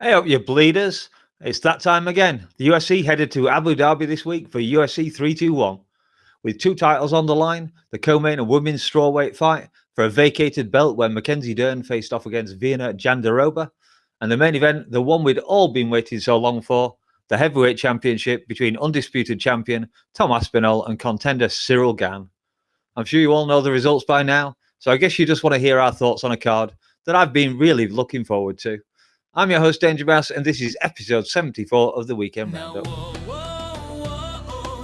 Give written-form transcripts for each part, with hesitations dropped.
Hey up, you bleeders. It's that time again. The UFC headed to Abu Dhabi this week for UFC 321. With two titles on the line, the co-main and women's strawweight fight for a vacated belt where Mackenzie Dern faced off against Virna Jandiroba, and the main event, the one we'd all been waiting so long for, the heavyweight championship between undisputed champion Tom Aspinall and contender Cyril Gane. I'm sure you all know the results by now, so I guess you just want to hear our thoughts on a card that I've been really looking forward to. I'm your host, Danger Mouse, and this is episode 74 of the Weekend Roundup.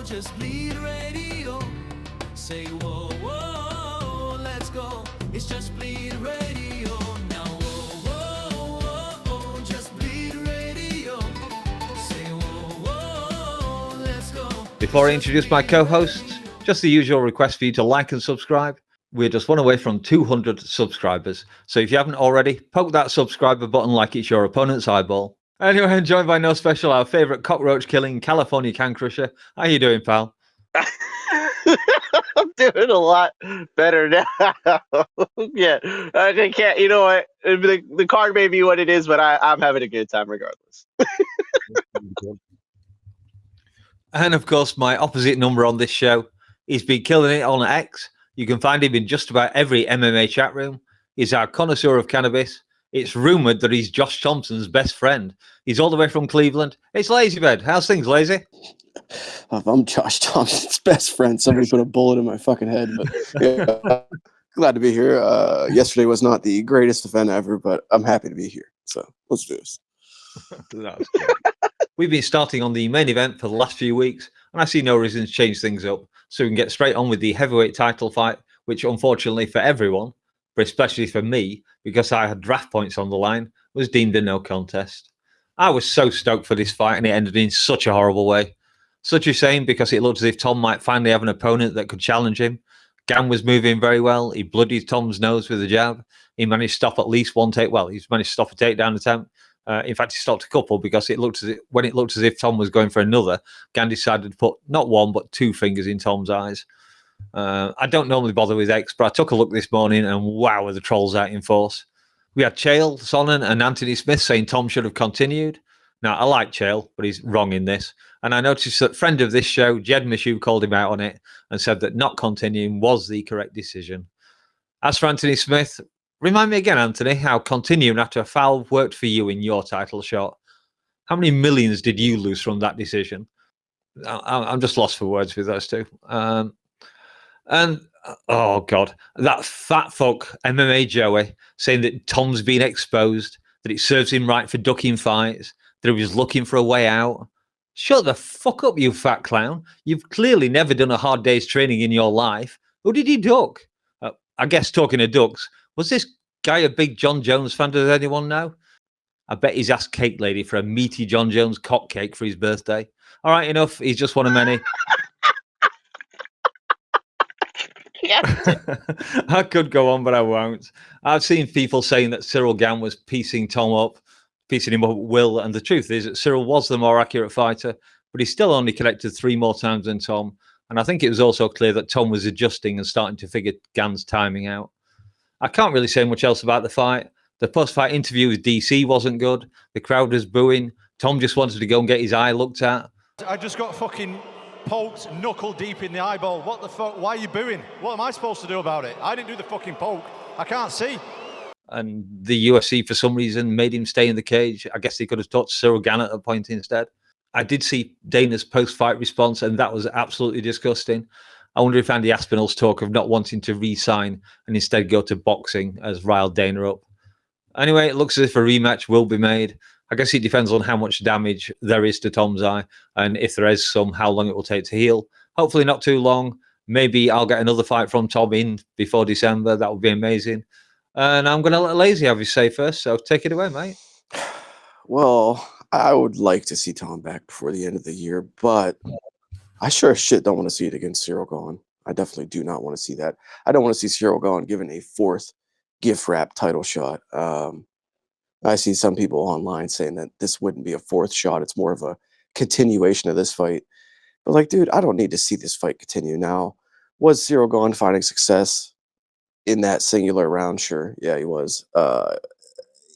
Just bleed radio. Say whoa, whoa, let's go. It's just bleed radio. Now whoa, just bleed radio. Say whoa, let's go. Before I introduce my co-hosts, just the usual request for you to like and subscribe. We're just one away from 200 subscribers. So if you haven't already, poke that subscriber button like it's your opponent's eyeball. Anyway, I'm joined by no special, our favourite cockroach-killing California can crusher. How you doing, pal? I'm doing a lot better now. Yeah, I can't. You know what? The card may be what it is, but I'm having a good time regardless. And of course, my opposite number on this show, he's been killing it on X. You can find him in just about every MMA chat room. He's our connoisseur of cannabis. It's rumoured that he's Josh Thompson's best friend. He's all the way from Cleveland. It's Lazybed. How's things, Lazy? If I'm Josh Thompson's best friend, somebody put a bullet in my fucking head. But yeah, glad to be here. Yesterday was not the greatest event ever, but I'm happy to be here. So let's do this. We've been starting on the main event for the last few weeks, and I see no reason to change things up. So we can get straight on with the heavyweight title fight, which unfortunately for everyone, but especially for me, because I had draft points on the line, was deemed a no contest. I was so stoked for this fight, and it ended in such a horrible way. Such a shame, because it looked as if Tom might finally have an opponent that could challenge him. Gane was moving very well. He bloodied Tom's nose with a jab. He managed to stop at least one take. Well, he's managed to stop a takedown attempt. In fact, he stopped a couple because when it looked as if Tom was going for another, Gane decided to put not one but two fingers in Tom's eyes. I don't normally bother with X, but I took a look this morning and wow, were the trolls out in force. We had Chael Sonnen and Anthony Smith saying Tom should have continued. Now, I like Chael, but he's wrong in this. And I noticed that friend of this show, Jed Mishu, called him out on it and said that not continuing was the correct decision. As for Anthony Smith, remind me again, Anthony, how continuing after a foul worked for you in your title shot. How many millions did you lose from that decision? I'm just lost for words with those two. And oh God, that fat fuck MMA Joey saying that Tom's been exposed, that it serves him right for ducking fights, that he was looking for a way out. Shut the fuck up, you fat clown. You've clearly never done a hard day's training in your life. Who did he duck? I guess talking of ducks, was this guy a big John Jones fan? Does anyone know? I bet he's asked Cake Lady for a meaty John Jones cock cake for his birthday. All right, enough. He's just one of many. I could go on, but I won't. I've seen people saying that Cyril Gane was piecing him up at will, and the truth is that Cyril was the more accurate fighter, but he still only connected 3 more times than Tom. And I think it was also clear that Tom was adjusting and starting to figure Gane's timing out. I can't really say much else about the fight. The post-fight interview with DC wasn't good. The crowd was booing. Tom just wanted to go and get his eye looked at. I just got fucking poked knuckle deep in the eyeball. What the fuck? Why are you booing? What am I supposed to do about it? I didn't do the fucking poke. I can't see. And the UFC, for some reason, made him stay in the cage. I guess they could have touched Cyril Gane at a point instead. I did see Dana's post-fight response, and that was absolutely disgusting. I wonder if Andy Aspinall's talk of not wanting to re-sign and instead go to boxing has riled Dana up. Anyway, it looks as if a rematch will be made. I guess it depends on how much damage there is to Tom's eye, and if there is some, how long it will take to heal. Hopefully not too long. Maybe I'll get another fight from Tom in before December. That would be amazing. And I'm going to let Lazy have his say first, so take it away, mate. Well, I would like to see Tom back before the end of the year, but I sure as shit don't want to see it against Cyril Gane. I definitely do not want to see that. I don't want to see Cyril Gane given a 4th gift wrap title shot. I see some people online saying that this wouldn't be a 4th shot. It's more of a continuation of this fight. But like, dude, I don't need to see this fight continue now. Was Cyril Gane finding success in that singular round? Sure. Yeah, he was.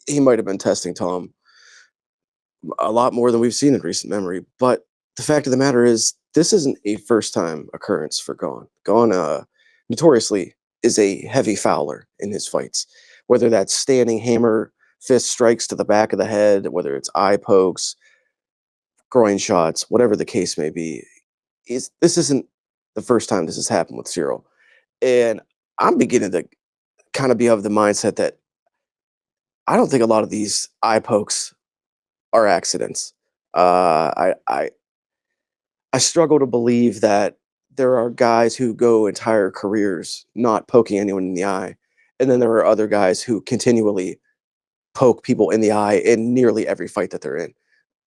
He might have been testing Tom a lot more than we've seen in recent memory. But the fact of the matter is, this isn't a first-time occurrence for Gon. Gon, notoriously, is a heavy fouler in his fights, whether that's standing hammer, fist strikes to the back of the head, whether it's eye pokes, groin shots, whatever the case may be. This isn't the first time this has happened with Cyril. And I'm beginning to kind of be of the mindset that I don't think a lot of these eye pokes are accidents. I struggle to believe that there are guys who go entire careers not poking anyone in the eye, and then there are other guys who continually poke people in the eye in nearly every fight that they're in.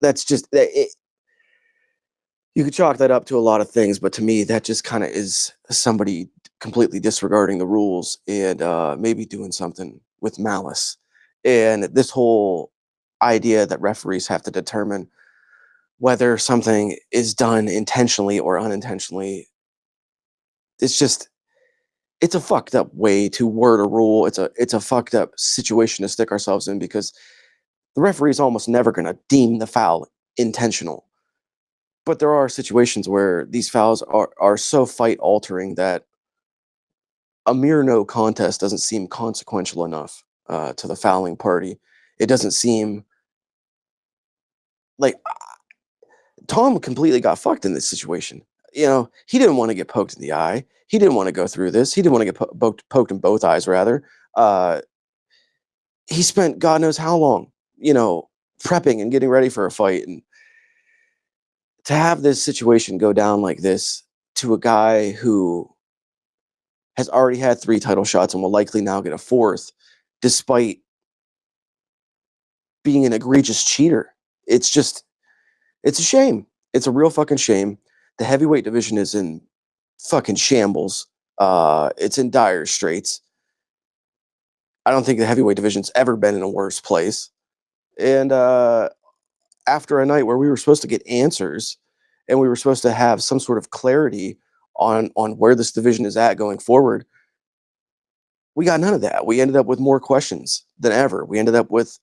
That's just you could chalk that up to a lot of things, but to me, that just kind of is somebody completely disregarding the rules and maybe doing something with malice. And this whole idea that referees have to determine whether something is done intentionally or unintentionally, it's a fucked up way to word a rule. It's a fucked up situation to stick ourselves in, because the referee is almost never going to deem the foul intentional. But there are situations where these fouls are so fight altering that a mere no contest doesn't seem consequential enough to the fouling party. It doesn't seem like Tom completely got fucked in this situation. You know, he didn't want to get poked in the eye. He didn't want to go through this. He didn't want to get poked in both eyes, rather. He spent God knows how long, prepping and getting ready for a fight. And to have this situation go down like this to a guy who has already had 3 title shots and will likely now get a 4th, despite being an egregious cheater. It's a shame. It's a real fucking shame. The heavyweight division is in fucking shambles. It's in dire straits. I don't think the heavyweight division's ever been in a worse place. And after a night where we were supposed to get answers and we were supposed to have some sort of clarity on where this division is at going forward, we got none of that. We ended up with more questions than ever. We ended up with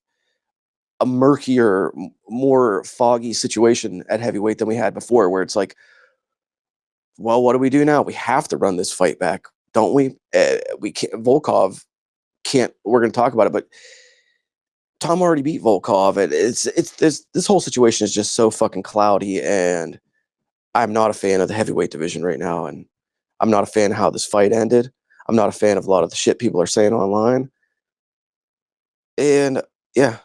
a murkier, more foggy situation at heavyweight than we had before, where it's like, well, what do we do now? We have to run this fight back, don't we? We can't. Volkov can't. We're going to talk about it, but Tom already beat Volkov, and this whole situation is just so fucking cloudy, and I'm not a fan of the heavyweight division right now, and I'm not a fan of how this fight ended. I'm not a fan of a lot of the shit people are saying online, and yeah,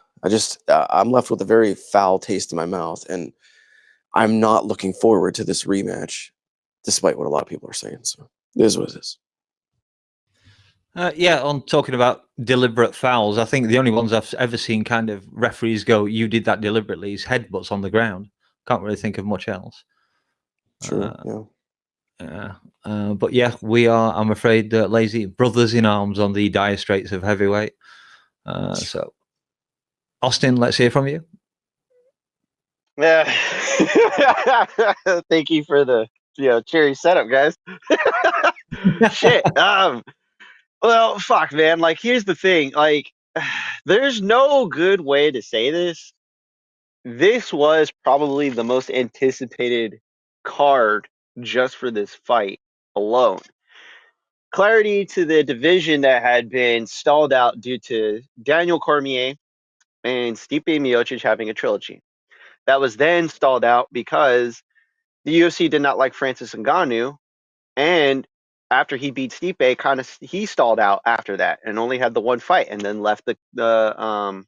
I'm left with a very foul taste in my mouth, and I'm not looking forward to this rematch, despite what a lot of people are saying. So it is what it is. Yeah, on talking about deliberate fouls, I think the only ones I've ever seen kind of referees go, "You did that deliberately," is headbutts on the ground. Can't really think of much else. Sure. Yeah. But yeah, we are, I'm afraid, lazy brothers in arms on the dire straits of heavyweight. So, Austin, let's hear from you. Yeah. Thank you for the cherry setup, guys. Shit. Well, fuck, man. Like, here's the thing. Like, there's no good way to say this. This was probably the most anticipated card just for this fight alone. Clarity to the division that had been stalled out due to Daniel Cormier and Stipe Miocic having a trilogy. That was then stalled out because the UFC did not like Francis Ngannou, and after he beat Stipe, he stalled out after that and only had the one fight, and then left the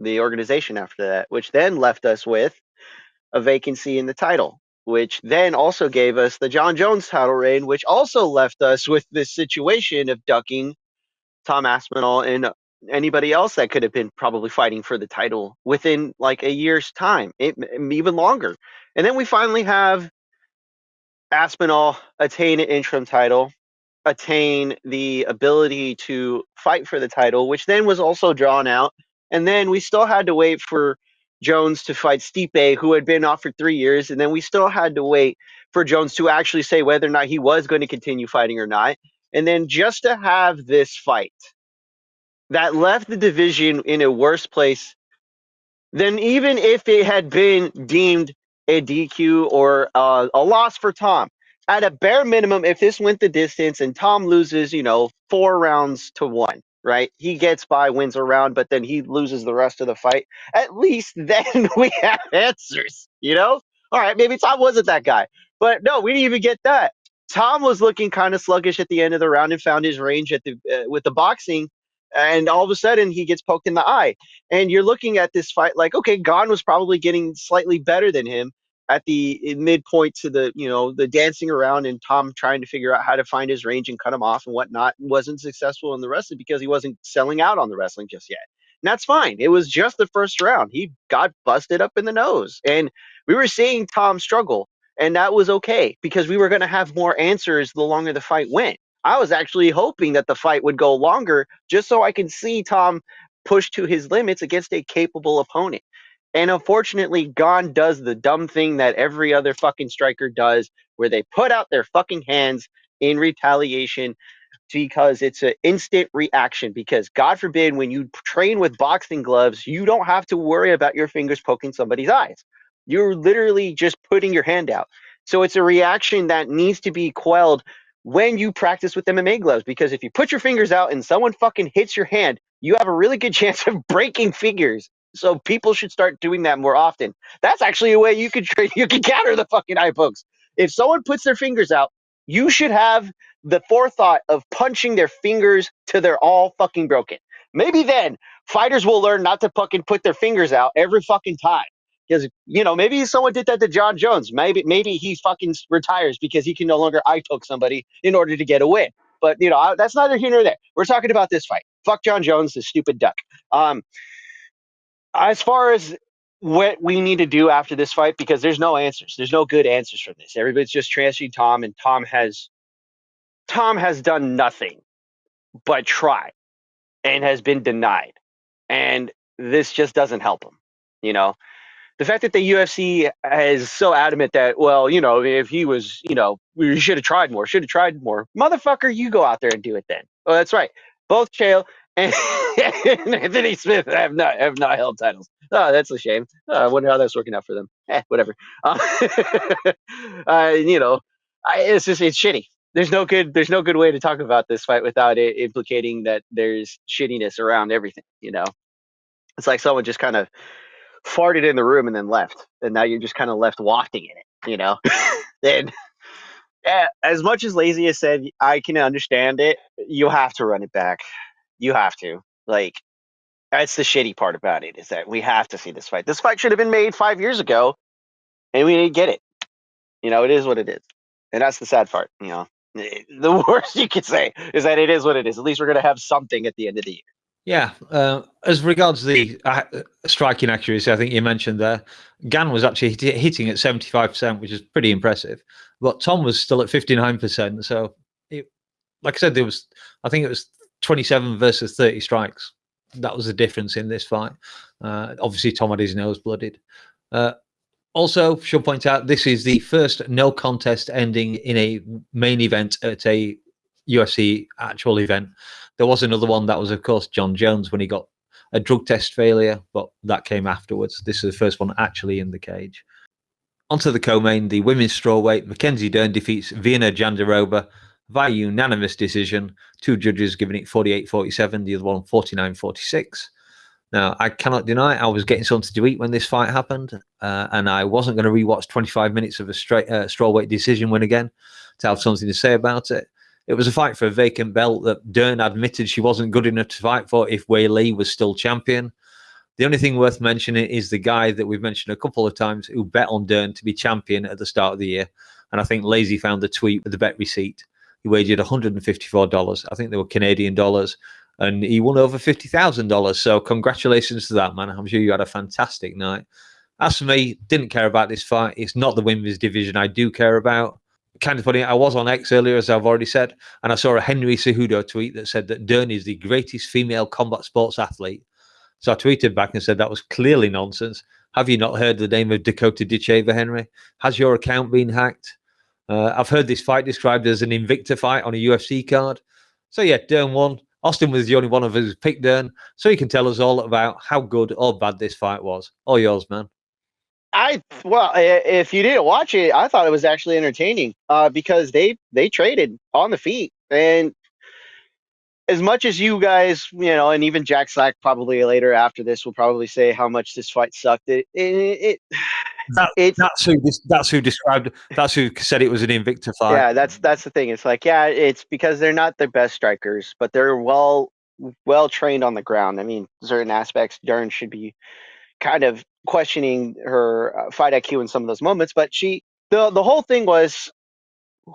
organization after that, which then left us with a vacancy in the title, which then also gave us the John Jones title reign, which also left us with this situation of ducking Tom Aspinall and anybody else that could have been probably fighting for the title within like a year's time, even longer. And then we finally have Aspinall attain an interim title, attain the ability to fight for the title, which then was also drawn out. And then we still had to wait for Jones to fight Stipe, who had been off for 3 years. And then we still had to wait for Jones to actually say whether or not he was going to continue fighting or not. And then just to have this fight that left the division in a worse place then even if it had been deemed a DQ or a loss for Tom, at a bare minimum, if this went the distance and Tom loses, 4 rounds to 1, right? He gets by, wins a round, but then he loses the rest of the fight. At least then we have answers, All right, maybe Tom wasn't that guy, but no, we didn't even get that. Tom was looking kind of sluggish at the end of the round and found his range with the boxing, and all of a sudden he gets poked in the eye. And you're looking at this fight like, okay, Gon was probably getting slightly better than him at the midpoint to the dancing around and Tom trying to figure out how to find his range and cut him off and whatnot. Wasn't successful in the wrestling because he wasn't selling out on the wrestling just yet. And that's fine. It was just the first round. He got busted up in the nose. And we were seeing Tom struggle. And that was okay because we were going to have more answers the longer the fight went. I was actually hoping that the fight would go longer just so I can see Tom push to his limits against a capable opponent. And unfortunately, Gon does the dumb thing that every other fucking striker does, where they put out their fucking hands in retaliation because it's an instant reaction. Because God forbid, when you train with boxing gloves, you don't have to worry about your fingers poking somebody's eyes. You're literally just putting your hand out. So it's a reaction that needs to be quelled when you practice with MMA gloves. Because if you put your fingers out and someone fucking hits your hand, you have a really good chance of breaking fingers. So people should start doing that more often. That's actually a way you can counter the fucking eye pokes. If someone puts their fingers out, you should have the forethought of punching their fingers till they're all fucking broken. Maybe then fighters will learn not to fucking put their fingers out every fucking time. Because maybe someone did that to John Jones. Maybe he fucking retires because he can no longer eye poke somebody in order to get a win. But that's neither here nor there. We're talking about this fight. Fuck John Jones, the stupid duck. As far as what we need to do after this fight, because there's no answers. There's no good answers from this. Everybody's just trashing Tom, and Tom has done nothing but try and has been denied. And this just doesn't help him. The fact that the UFC is so adamant that, if he was, we should have tried more. Motherfucker, you go out there and do it then. Oh, that's right. Both Chael and Anthony Smith have not held titles. Oh, that's a shame. I wonder how that's working out for them. Whatever. It's shitty. There's no good way to talk about this fight without it implicating that there's shittiness around everything. It's like someone just kind of farted in the room and then left, and now you're just kind of left wafting in it. And as much as Lazy has said, I can understand it. You have to run it back. You have to. That's the shitty part about it, is that we have to see this fight. This fight should have been made 5 years ago, and we didn't get it. It is what it is. And that's the sad part. The worst you could say is that it is what it is. At least we're going to have something at the end of the year. Yeah. As regards the striking accuracy, I think you mentioned there, Gan was actually hitting at 75%, which is pretty impressive. But Tom was still at 59%. So, like I said, I think it was 27 versus 30 strikes. That was the difference in this fight. Obviously, Tom had his nose blooded. Also, should point out, this is the first no contest ending in a main event at a UFC actual event. There was another one that was, of course, John Jones when he got a drug test failure, but that came afterwards. This is the first one actually in the cage. Onto the co-main, the women's strawweight. Mackenzie Dern defeats Viana Jandiroba via unanimous decision. Two judges giving it 48-47, the other one 49-46. Now, I cannot deny I was getting something to eat when this fight happened, and I wasn't going to rewatch 25 minutes of a strawweight decision win again to have something to say about it. It was a fight for a vacant belt that Dern admitted she wasn't good enough to fight for if Wei Li was still champion. The only thing worth mentioning is the guy that we've mentioned a couple of times who bet on Dern to be champion at the start of the year. And I think Lazy found the tweet with the bet receipt. He wagered $154. I think they were Canadian dollars. And he won over $50,000. So congratulations to that, man. I'm sure you had a fantastic night. As for me, didn't care about this fight. It's not the women's division I do care about. Kind of funny, I was on X earlier, as I've already said, and I saw a Henry Cejudo tweet that said that Dern is the greatest female combat sports athlete. So I tweeted back and said that was clearly nonsense. Have you not heard the name of Dakota Ditcheva, Henry? Has your account been hacked? I've heard this fight described as an Invicta fight on a UFC card. So yeah, Dern won. Austin was the only one of us who picked Dern, so he can tell us all about how good or bad this fight was. All yours, man. If you didn't watch it, I thought it was actually entertaining. Because they traded on the feet, and as much as you guys, and even Jack Slack probably later after this will probably say how much this fight sucked. It's That's who described. That's who said it was an Invicta fight. yeah, that's the thing. It's like, yeah, it's because they're not the best strikers, but they're well trained on the ground. I mean, certain aspects, Dern should be kind of questioning her fight IQ in some of those moments. But the whole thing was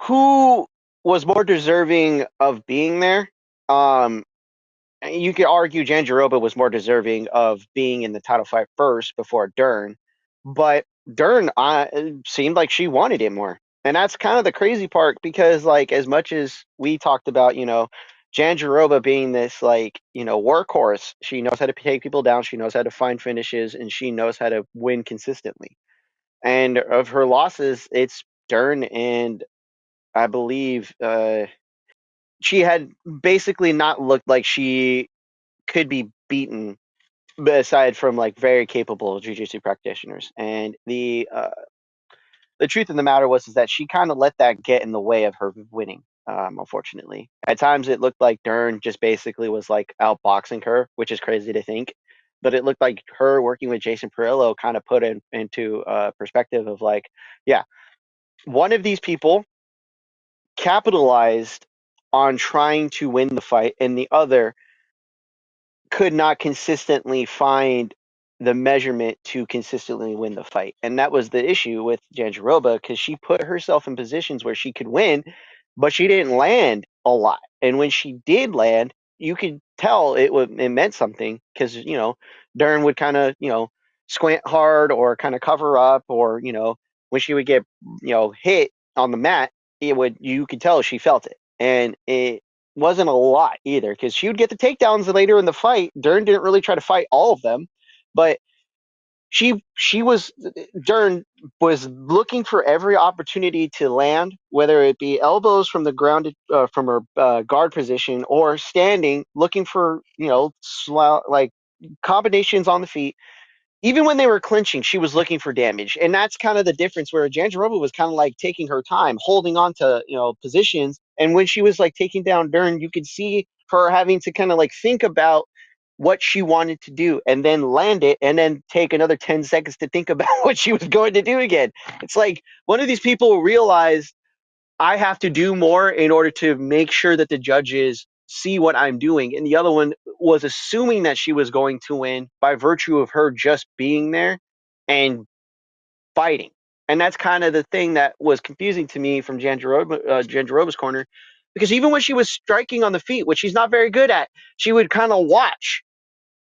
who was more deserving of being there. You could argue Jandiroba was more deserving of being in the title fight first before Dern, but Dern seemed like she wanted it more. And that's kind of the crazy part because, like, as much as we talked about, Jandiroba being this, like, workhorse, she knows how to take people down, she knows how to find finishes, and she knows how to win consistently. And of her losses, it's Dern and I believe she had basically not looked like she could be beaten aside from like very capable jiu-jitsu practitioners. And the truth of the matter was is that she kind of let that get in the way of her winning. Unfortunately, at times it looked like Dern just basically was like outboxing her, which is crazy to think. But it looked like her working with Jason Perillo kind of put it into perspective of like, yeah, one of these people capitalized on trying to win the fight, and the other could not consistently find the measurement to consistently win the fight. And that was the issue with Jandiroba because she put herself in positions where she could win, but she didn't land a lot. And when she did land, you could tell it meant something because, Dern would kind of, squint hard or kind of cover up, or, when she would get, hit on the mat, you could tell she felt it. And it wasn't a lot either because she would get the takedowns later in the fight. Dern didn't really try to fight all of them, but Dern was looking for every opportunity to land, whether it be elbows from the grounded from her guard position or standing, looking for like combinations on the feet. Even when they were clinching, she was looking for damage, and that's kind of the difference. Where Jandiroba was kind of like taking her time, holding on to positions, and when she was like taking down Dern, you could see her having to kind of like think about what she wanted to do, and then land it, and then take another 10 seconds to think about what she was going to do again. It's like one of these people realized I have to do more in order to make sure that the judges see what I'm doing. And the other one was assuming that she was going to win by virtue of her just being there and fighting. And that's kind of the thing that was confusing to me from Jandiroba's corner, because even when she was striking on the feet, which she's not very good at, she would kind of watch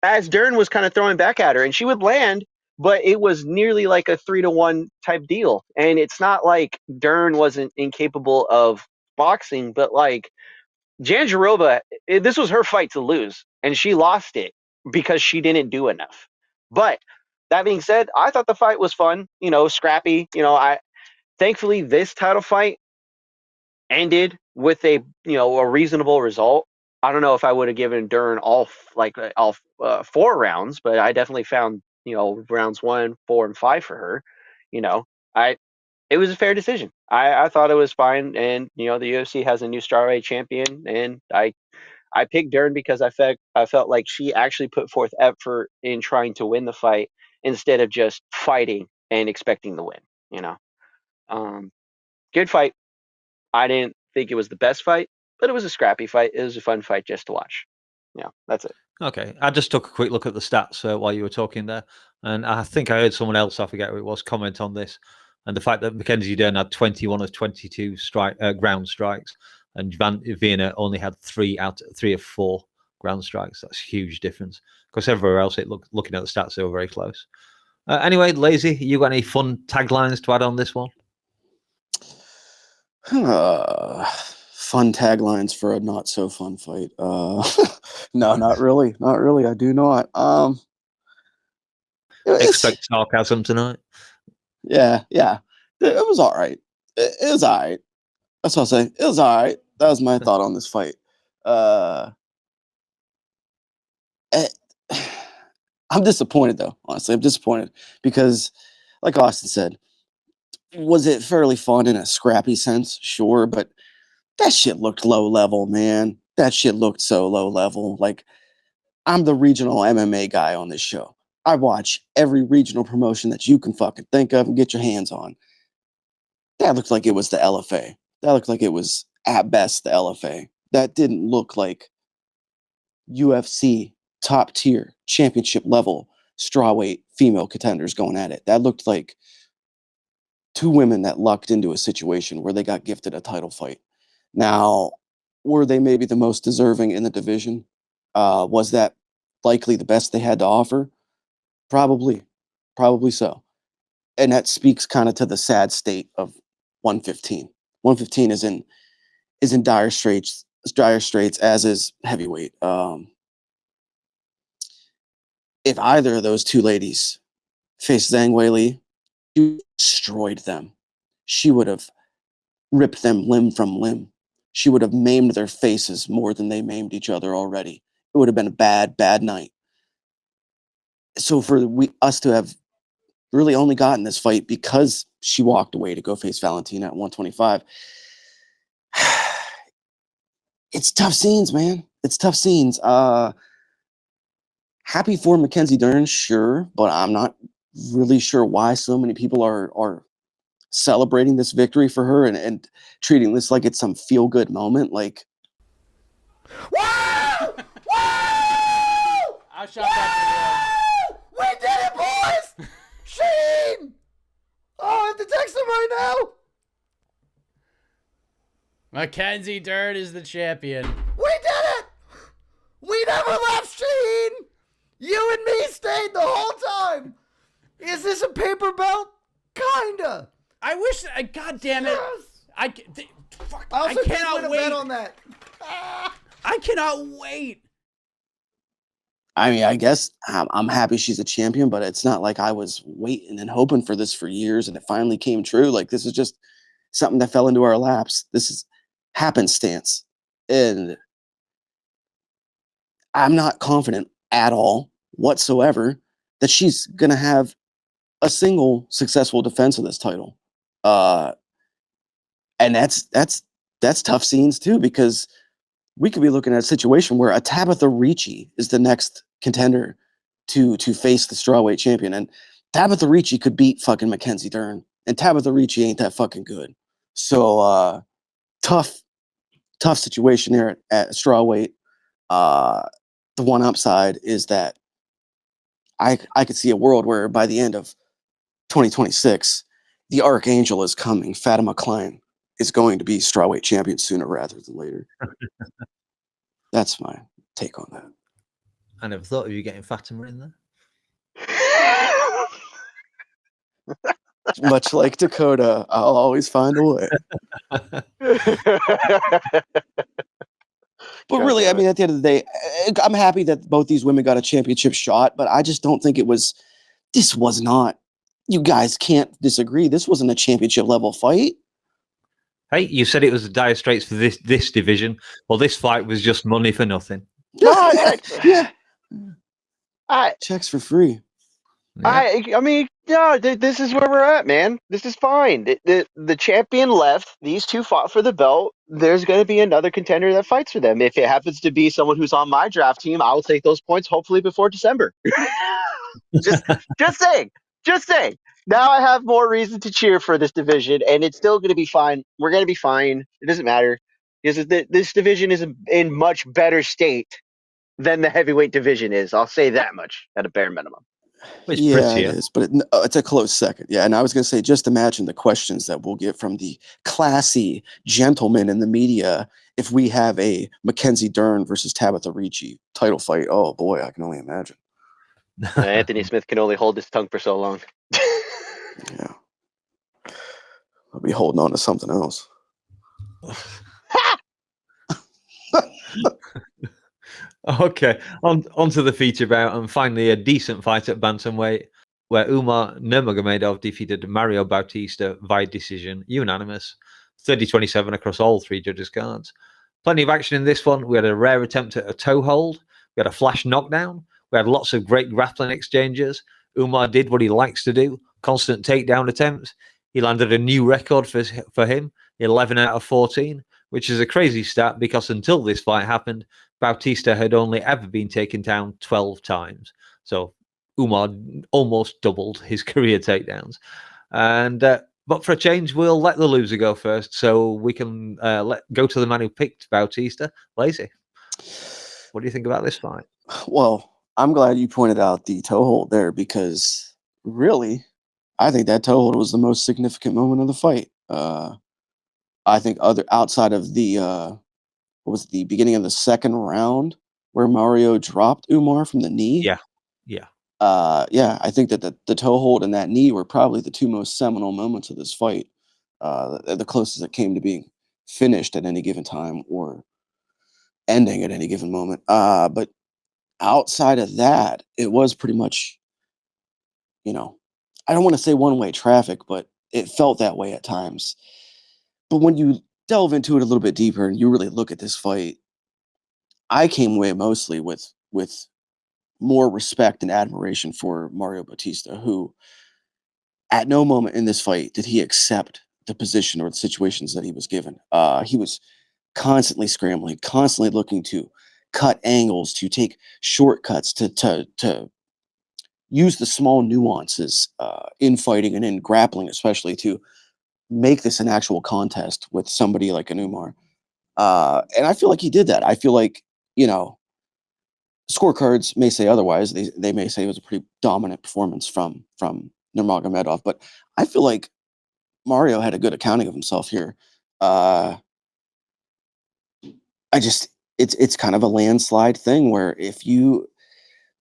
as Dern was kind of throwing back at her, and she would land, but it was nearly like a 3-1 type deal. And it's not like Dern wasn't incapable of boxing, but like Jandiroba, this was her fight to lose, and she lost it because she didn't do enough. But that being said, I thought the fight was fun, scrappy. I thankfully this title fight ended with a reasonable result. I don't know if I would have given Dern all 4 rounds, but I definitely found rounds 1, 4, and 5 for her. I It was a fair decision. I thought it was fine, and the UFC has a new strawweight champion, and I picked Dern because I felt like she actually put forth effort in trying to win the fight instead of just fighting and expecting the win. Good fight. I didn't think it was the best fight, but it was a scrappy fight. It was a fun fight just to watch. Yeah, that's it. Okay, I just took a quick look at the stats while you were talking there, and I think I heard someone else, I forget who it was, comment on this, and the fact that Mackenzie Dern had 21 of 22 ground strikes, and Van Vienna only had 3 of 4 ground strikes. That's a huge difference because everywhere else, looking at the stats, they were very close. Anyway, Lazy, you got any fun taglines to add on this one? Fun taglines for a not so fun fight. No, not really. Not really. I do not. Expect sarcasm tonight. Yeah. It was all right. It was all right. That's what I'll say. It was all right. That was my thought on this fight. I'm disappointed, though. Honestly, I'm disappointed because, like Austin said, was it fairly fun in a scrappy sense? Sure, but that shit looked low level, man. That shit looked so low level. Like, I'm the regional MMA guy on this show. I watch every regional promotion that you can fucking think of and get your hands on. That looked like it was the LFA. That looked like it was, at best, the LFA. That didn't look like UFC top tier championship level strawweight female contenders going at it. That looked like two women that lucked into a situation where they got gifted a title fight. Now, were they maybe the most deserving in the division? Was that likely the best they had to offer? Probably so. And that speaks kind of to the sad state of 115. 115 is in dire straits, as is heavyweight. If either of those two ladies faced Zhang Weili, she destroyed them. She would have ripped them limb from limb. She would have maimed their faces more than they maimed each other already. It would have been a bad, bad night. So for us to have really only gotten this fight because she walked away to go face Valentina at 125, it's tough scenes, man. It's tough scenes. Happy for Mackenzie Dern, sure, but I'm not really sure why so many people are celebrating this victory for her and treating this like it's some feel-good moment. Like, Woo! Woo! I shot that We did it, boys! Sheen! Oh, I have to text him right now. Mackenzie Dern is the champion. We did it! We never left Sheen! You and me stayed the whole time! Is this a paper belt? Kinda. I wish. God damn it! Yes. I cannot wait on that. I cannot wait. I mean, I guess I'm happy she's a champion, but it's not like I was waiting and hoping for this for years and it finally came true. Like, this is just something that fell into our laps. This is happenstance. And I'm not confident at all whatsoever that she's going to have a single successful defense of this title. And that's tough scenes too, because we could be looking at a situation where a Tabitha Ricci is the next contender to face the strawweight champion. And Tabitha Ricci could beat fucking Mackenzie Dern. And Tabitha Ricci ain't that fucking good. So tough situation there at strawweight. The one upside is that I could see a world where by the end of 2026, the Archangel is coming. Fatima Klein is going to be strawweight champion sooner rather than later. That's my take on that. I never thought of you getting Fatima in there. Much like Dakota, I'll always find a way. But really, I mean, at the end of the day, I'm happy that both these women got a championship shot, but I just don't think this was not, you guys can't disagree. This wasn't a championship level fight. Hey, you said it was a dire straits for this division. Well, this fight was just money for nothing. No, yeah. I Checks for free. I mean, yeah, this is where we're at, man. This is fine. The champion left. These two fought for the belt. There's going to be another contender that fights for them. If it happens to be someone who's on my draft team, I'll take those points hopefully before December. just saying. Just saying. Now I have more reason to cheer for this division, and it's still going to be fine. We're going to be fine. It doesn't matter because this division is in much better state than the heavyweight division is. I'll say that much at a bare minimum. It's Yeah, prettier. it is, but it's a close second. Yeah, and I was going to say, just imagine the questions that we'll get from the classy gentlemen in the media if we have a Mackenzie Dern versus Tabitha Ricci title fight. Oh boy, I can only imagine. Anthony Smith can only hold his tongue for so long. Yeah, I'll be holding on to something else. Okay, on to the feature bout, and finally a decent fight at bantamweight, where Umar Nurmagomedov defeated Mario Bautista via decision, unanimous, 30-27 across all three judges' cards. Plenty of action in this one. We had a rare attempt at a toe hold, We had a flash knockdown. We had lots of great grappling exchanges. Umar did what he likes to do, constant takedown attempts. He landed a new record for him, 11 out of 14, which is a crazy stat because until this fight happened, Bautista had only ever been taken down 12 times. So Umar almost doubled his career takedowns. And but for a change, we'll let the loser go first, so we can go to the man who picked Bautista, Lazy. What do you think about this fight? Well, I'm glad you pointed out the toe hold there because really, I think that toe hold was the most significant moment of the fight. I think outside of the what was it, the beginning of the second round where Mario dropped Umar from the knee. Yeah. I think that the toe hold and that knee were probably the two most seminal moments of this fight. The closest it came to being finished at any given time or ending at any given moment. But outside of that, it was pretty much, I don't want to say one-way traffic, but it felt that way at times. But when you delve into it a little bit deeper and you really look at this fight, I came away mostly with more respect and admiration for Mario Bautista, who at no moment in this fight did he accept the position or the situations that he was given. He was constantly scrambling, constantly looking to cut angles, to take shortcuts, to use the small nuances in fighting and in grappling, especially to make this an actual contest with somebody like an Umar. And I feel like he did that. I feel like, scorecards may say otherwise. They may say it was a pretty dominant performance from Nurmagomedov, but I feel like Mario had a good accounting of himself here. It's kind of a landslide thing where if you,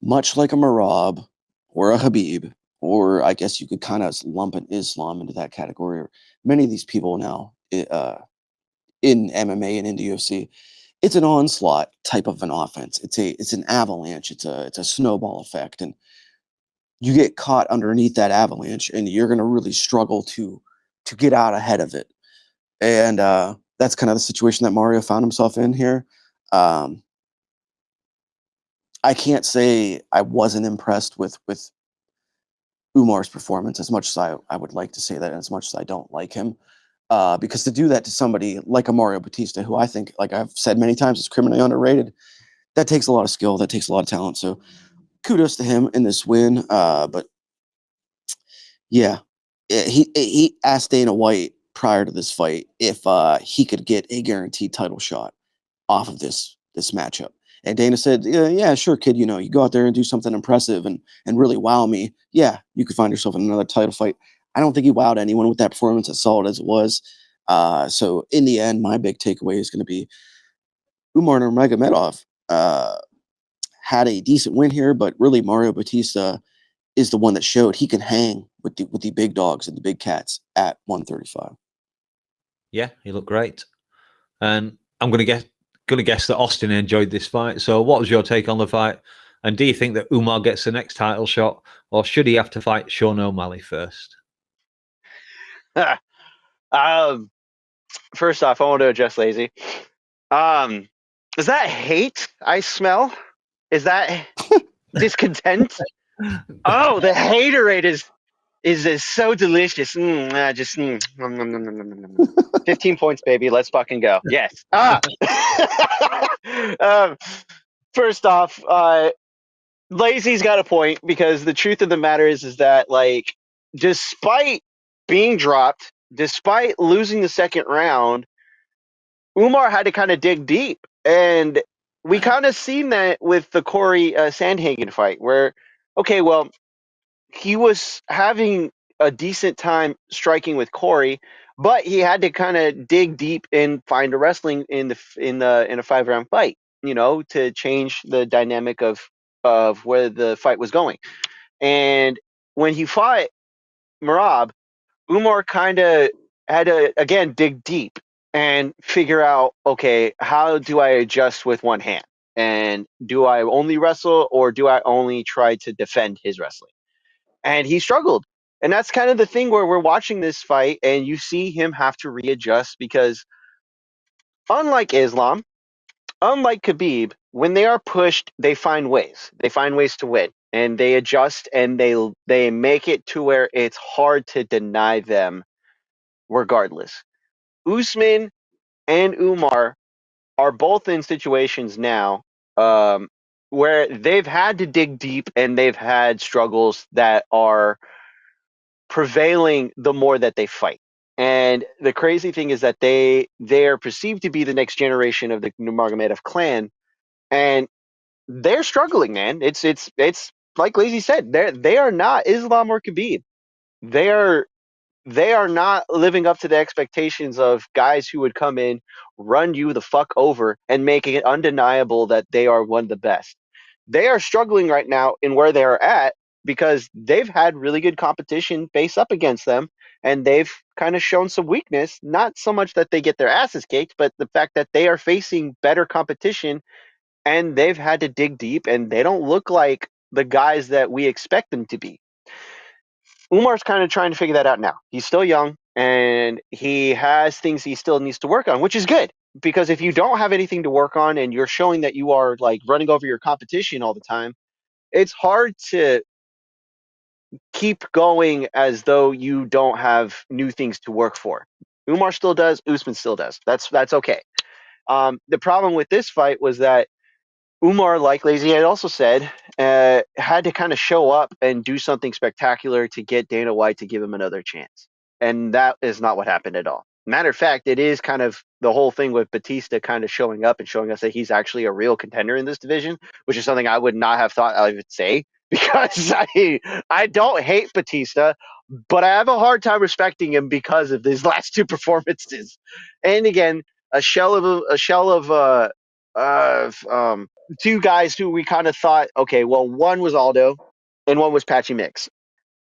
much like a Marab or a Habib, or I guess you could kind of lump an Islam into that category, or many of these people now in MMA and in the UFC, it's an onslaught type of an offense. It's an avalanche. It's a snowball effect, and you get caught underneath that avalanche, and you're going to really struggle to get out ahead of it. And that's kind of the situation that Mario found himself in here. I can't say I wasn't impressed with Umar's performance as much as I would like to say that, and as much as I don't like him. Because to do that to somebody like a Mario Bautista, who I think, like I've said many times, is criminally underrated, that takes a lot of skill, that takes a lot of talent. So kudos to him in this win. But yeah, he asked Dana White prior to this fight if he could get a guaranteed title shot off of this matchup. And Dana said, yeah, sure, kid, you go out there and do something impressive and really wow me. Yeah, you could find yourself in another title fight. I don't think he wowed anyone with that performance, as solid as it was. So in the end, my big takeaway is going to be Umar Nurmagomedov had a decent win here, but really Mario Bautista is the one that showed he can hang with the big dogs and the big cats at 135. Yeah, he looked great. And I'm going to guess that Austin enjoyed this fight. So what was your take on the fight? And do you think that Umar gets the next title shot, or should he have to fight Sean O'Malley first? First off, I want to address Lazy. Is that hate I smell? Is that discontent? Oh, the haterade is so delicious. 15 points, baby. Let's fucking go. Yes. First off, Lazy's got a point, because the truth of the matter is that, like, despite being dropped, despite losing the second round, Umar had to kind of dig deep, and we kind of seen that with the Corey Sandhagen fight, where, okay, well, he was having a decent time striking with Corey, but he had to kind of dig deep and find a wrestling in a 5-round fight, to change the dynamic of where the fight was going. And when he fought Marab, Umar kind of had to again dig deep and figure out, okay, how do I adjust with one hand? And do I only wrestle, or do I only try to defend his wrestling? And he struggled. And that's kind of the thing where we're watching this fight and you see him have to readjust, because unlike Islam, unlike Khabib, when they are pushed, they find ways. They find ways to win, and they adjust, and they make it to where it's hard to deny them, regardless. Usman and Umar are both in situations now where they've had to dig deep and they've had struggles that are prevailing the more that they fight. And the crazy thing is that they are perceived to be the next generation of the Nurmagomedov clan, and they're struggling, man. It's like Lazy said, they are not Islam or Khabib. They are not living up to the expectations of guys who would come in, run you the fuck over, and making it undeniable that they are one of the best. They are struggling right now in where they are at because they've had really good competition face up against them, and they've kind of shown some weakness. Not so much that they get their asses kicked, but the fact that they are facing better competition and they've had to dig deep, and they don't look like the guys that we expect them to be. Umar's kind of trying to figure that out now. He's still young and he has things he still needs to work on, which is good because if you don't have anything to work on and you're showing that you are like running over your competition all the time, it's hard to keep going as though you don't have new things to work for. Umar still does, Usman still does. That's okay. The problem with this fight was that Umar, like Lazy had also said, had to kind of show up and do something spectacular to get Dana White to give him another chance. And that is not what happened at all. Matter of fact, it is kind of the whole thing with Batista kind of showing up and showing us that he's actually a real contender in this division, which is something I would not have thought I would say because I don't hate Batista, but I have a hard time respecting him because of his last two performances. And again, a shell of two guys who we kind of thought, okay, well, one was Aldo and one was Patchy Mix.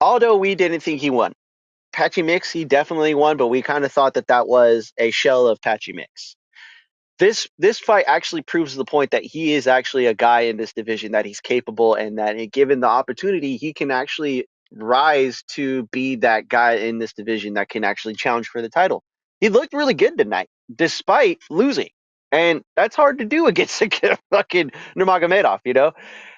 Aldo, we didn't think he won. Patchy Mix, he definitely won, but we kind of thought that that was a shell of Patchy Mix. This fight actually proves the point that he is actually a guy in this division that he's capable and that given the opportunity, he can actually rise to be that guy in this division that can actually challenge for the title. He looked really good tonight, despite losing. And that's hard to do against a fucking Nurmagomedov, you know?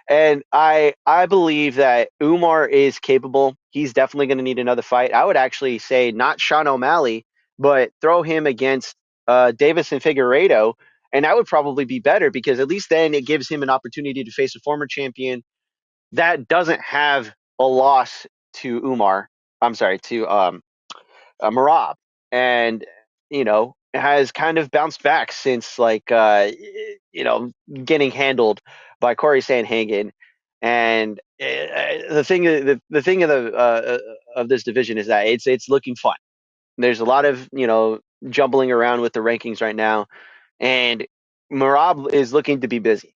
And I believe that Umar is capable. He's definitely going to need another fight. I would actually say not Sean O'Malley, but throw him against Davis and Figueiredo, and that would probably be better because at least then it gives him an opportunity to face a former champion that doesn't have a loss to Umar. I'm sorry, to Marab, and has kind of bounced back since getting handled by Corey Sandhagen. And the thing of this division is that it's looking fun. There's a lot of jumbling around with the rankings right now, and Marab is looking to be busy.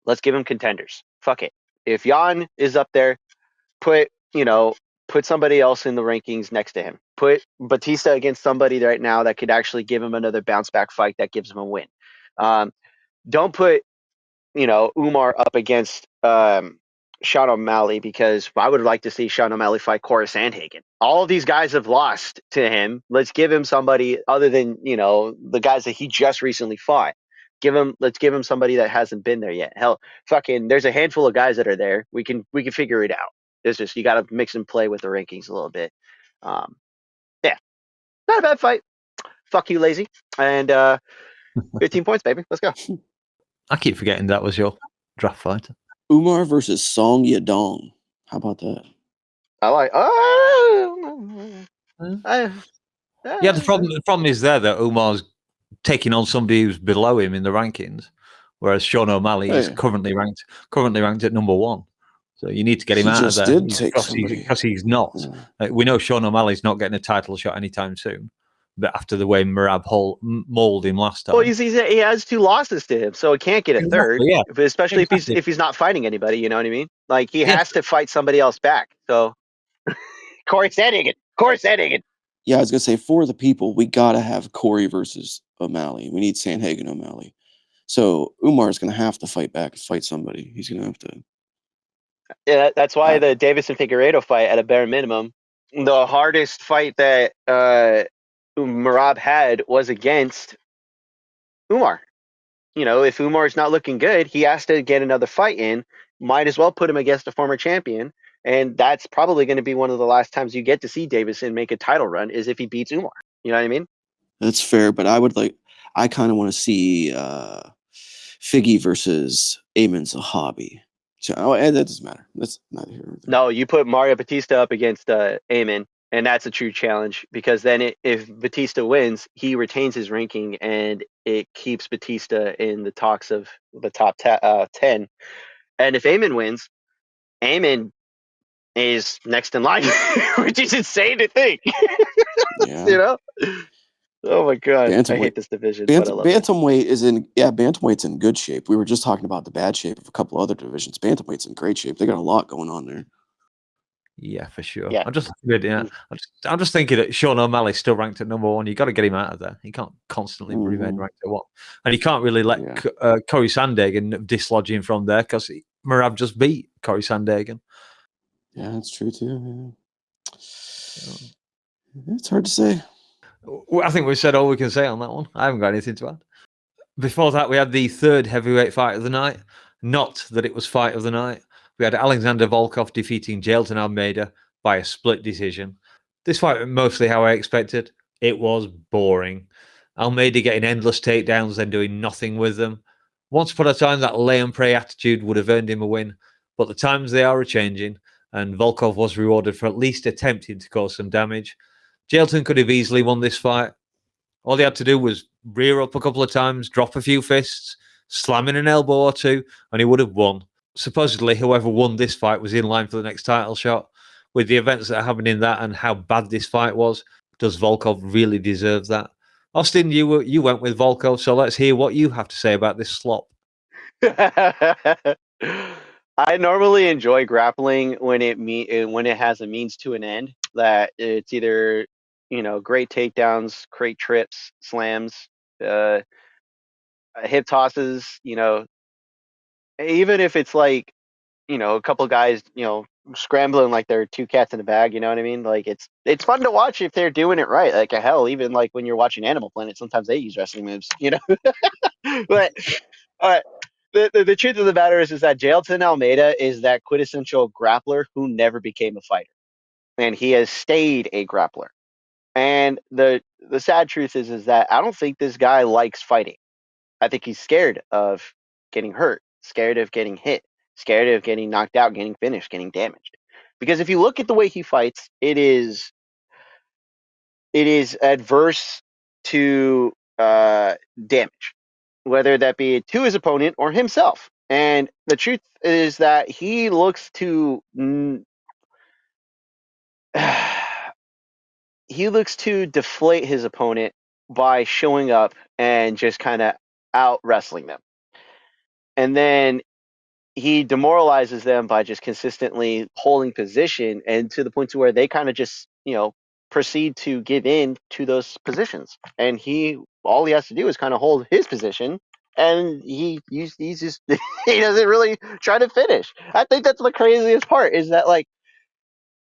Let's give him contenders. Fuck it. If Jan is up there, put somebody else in the rankings next to him. Put Batista against somebody right now that could actually give him another bounce back fight that gives him a win. Don't put Umar up against Sean O'Malley because I would like to see Sean O'Malley fight Corey Sandhagen. All of these guys have lost to him. Let's give him somebody other than the guys that he just recently fought. Let's give him somebody that hasn't been there yet. Hell, fucking, there's a handful of guys that are there. We can figure it out. It's just you got to mix and play with the rankings a little bit. Yeah, not a bad fight. Fuck you, Lazy, and 15 points, baby. Let's go. I keep forgetting that was your draft fight. Umar versus Song Yadong. How about that? I like. Yeah, the problem is there that Umar's taking on somebody who's below him in the rankings, whereas Sean O'Malley is currently ranked at number one. So you need to get him out of there because he's not. Yeah. We know Sean O'Malley's not getting a title shot anytime soon. But after the way Marab mauled him last time, well, he has two losses to him, so he can't get a third. Yeah. But especially if he's not fighting anybody, you know what I mean? Like he has to fight somebody else back. So Corey Sandhagen. Yeah, I was gonna say for the people, we gotta have Corey versus O'Malley. We need Sandhagen O'Malley. So Umar's gonna have to fight back and fight somebody. He's gonna have to. Yeah, that's why the Davis and Figueiredo fight at a bare minimum, the hardest fight that Marab had was against Umar. if Umar's not looking good, he has to get another fight in. Might as well put him against a former champion. And that's probably going to be one of the last times you get to see Davison make a title run is if he beats Umar. You know what I mean? That's fair, but I kind of want to see Figgy versus Eamon Zahabi. So, and that doesn't matter. That's not here. No, you put Mario Batista up against Eamon, and that's a true challenge because then if Batista wins, he retains his ranking and it keeps Batista in the talks of the top 10. And if Eamon wins, Eamon is next in line, which is insane to think. Yeah. Oh my god, I hate this division, but I love it. Bantamweight's in good shape. We were just talking about the bad shape of a couple other divisions. Bantamweight's in great shape. They got a lot going on there. Yeah, for sure. Yeah. I'm just thinking that Sean O'Malley's still ranked at number 1. You got to get him out of there. He can't constantly remain ranked at 1, and you can't really let Corey Sandhagen dislodge him from there because Merab just beat Corey Sandhagen. Yeah, that's true too. Yeah. It's hard to say. I think we've said all we can say on that one. I haven't got anything to add. Before that, we had the third heavyweight fight of the night. Not that it was fight of the night. We had Alexander Volkov defeating Jailton Almeida by a split decision. This fight went mostly how I expected. It was boring. Almeida getting endless takedowns, then doing nothing with them. Once upon a time, that lay and pray attitude would have earned him a win, but the times they are a-changing, and Volkov was rewarded for at least attempting to cause some damage. Jailton could have easily won this fight. All he had to do was rear up a couple of times, drop a few fists, slam in an elbow or two, and he would have won. Supposedly, whoever won this fight was in line for the next title shot. With the events that are happening in that and how bad this fight was, does Volkov really deserve that? Austin, you went with Volkov, so let's hear what you have to say about this slop. I normally enjoy grappling when it has a means to an end. That it's either great takedowns, great trips, slams, hip tosses. Even if it's like a couple guys scrambling like they're two cats in a bag. You know what I mean? Like it's fun to watch if they're doing it right. Like hell, even like when you're watching Animal Planet, sometimes they use wrestling moves. But the truth of the matter is that Jailton Almeida is that quintessential grappler who never became a fighter, and he has stayed a grappler. And the sad truth is that I don't think this guy likes fighting. I think he's scared of getting hurt, scared of getting hit, scared of getting knocked out, getting finished, getting damaged. Because if you look at the way he fights, it is adverse to damage, whether that be to his opponent or himself. And the truth is that he looks to deflate his opponent by showing up and just kind of out wrestling them. And then he demoralizes them by just consistently holding position, and to the point to where they kind of just, proceed to give in to those positions. And all he has to do is kind of hold his position, and he's just he doesn't really try to finish. I think that's the craziest part is that, like,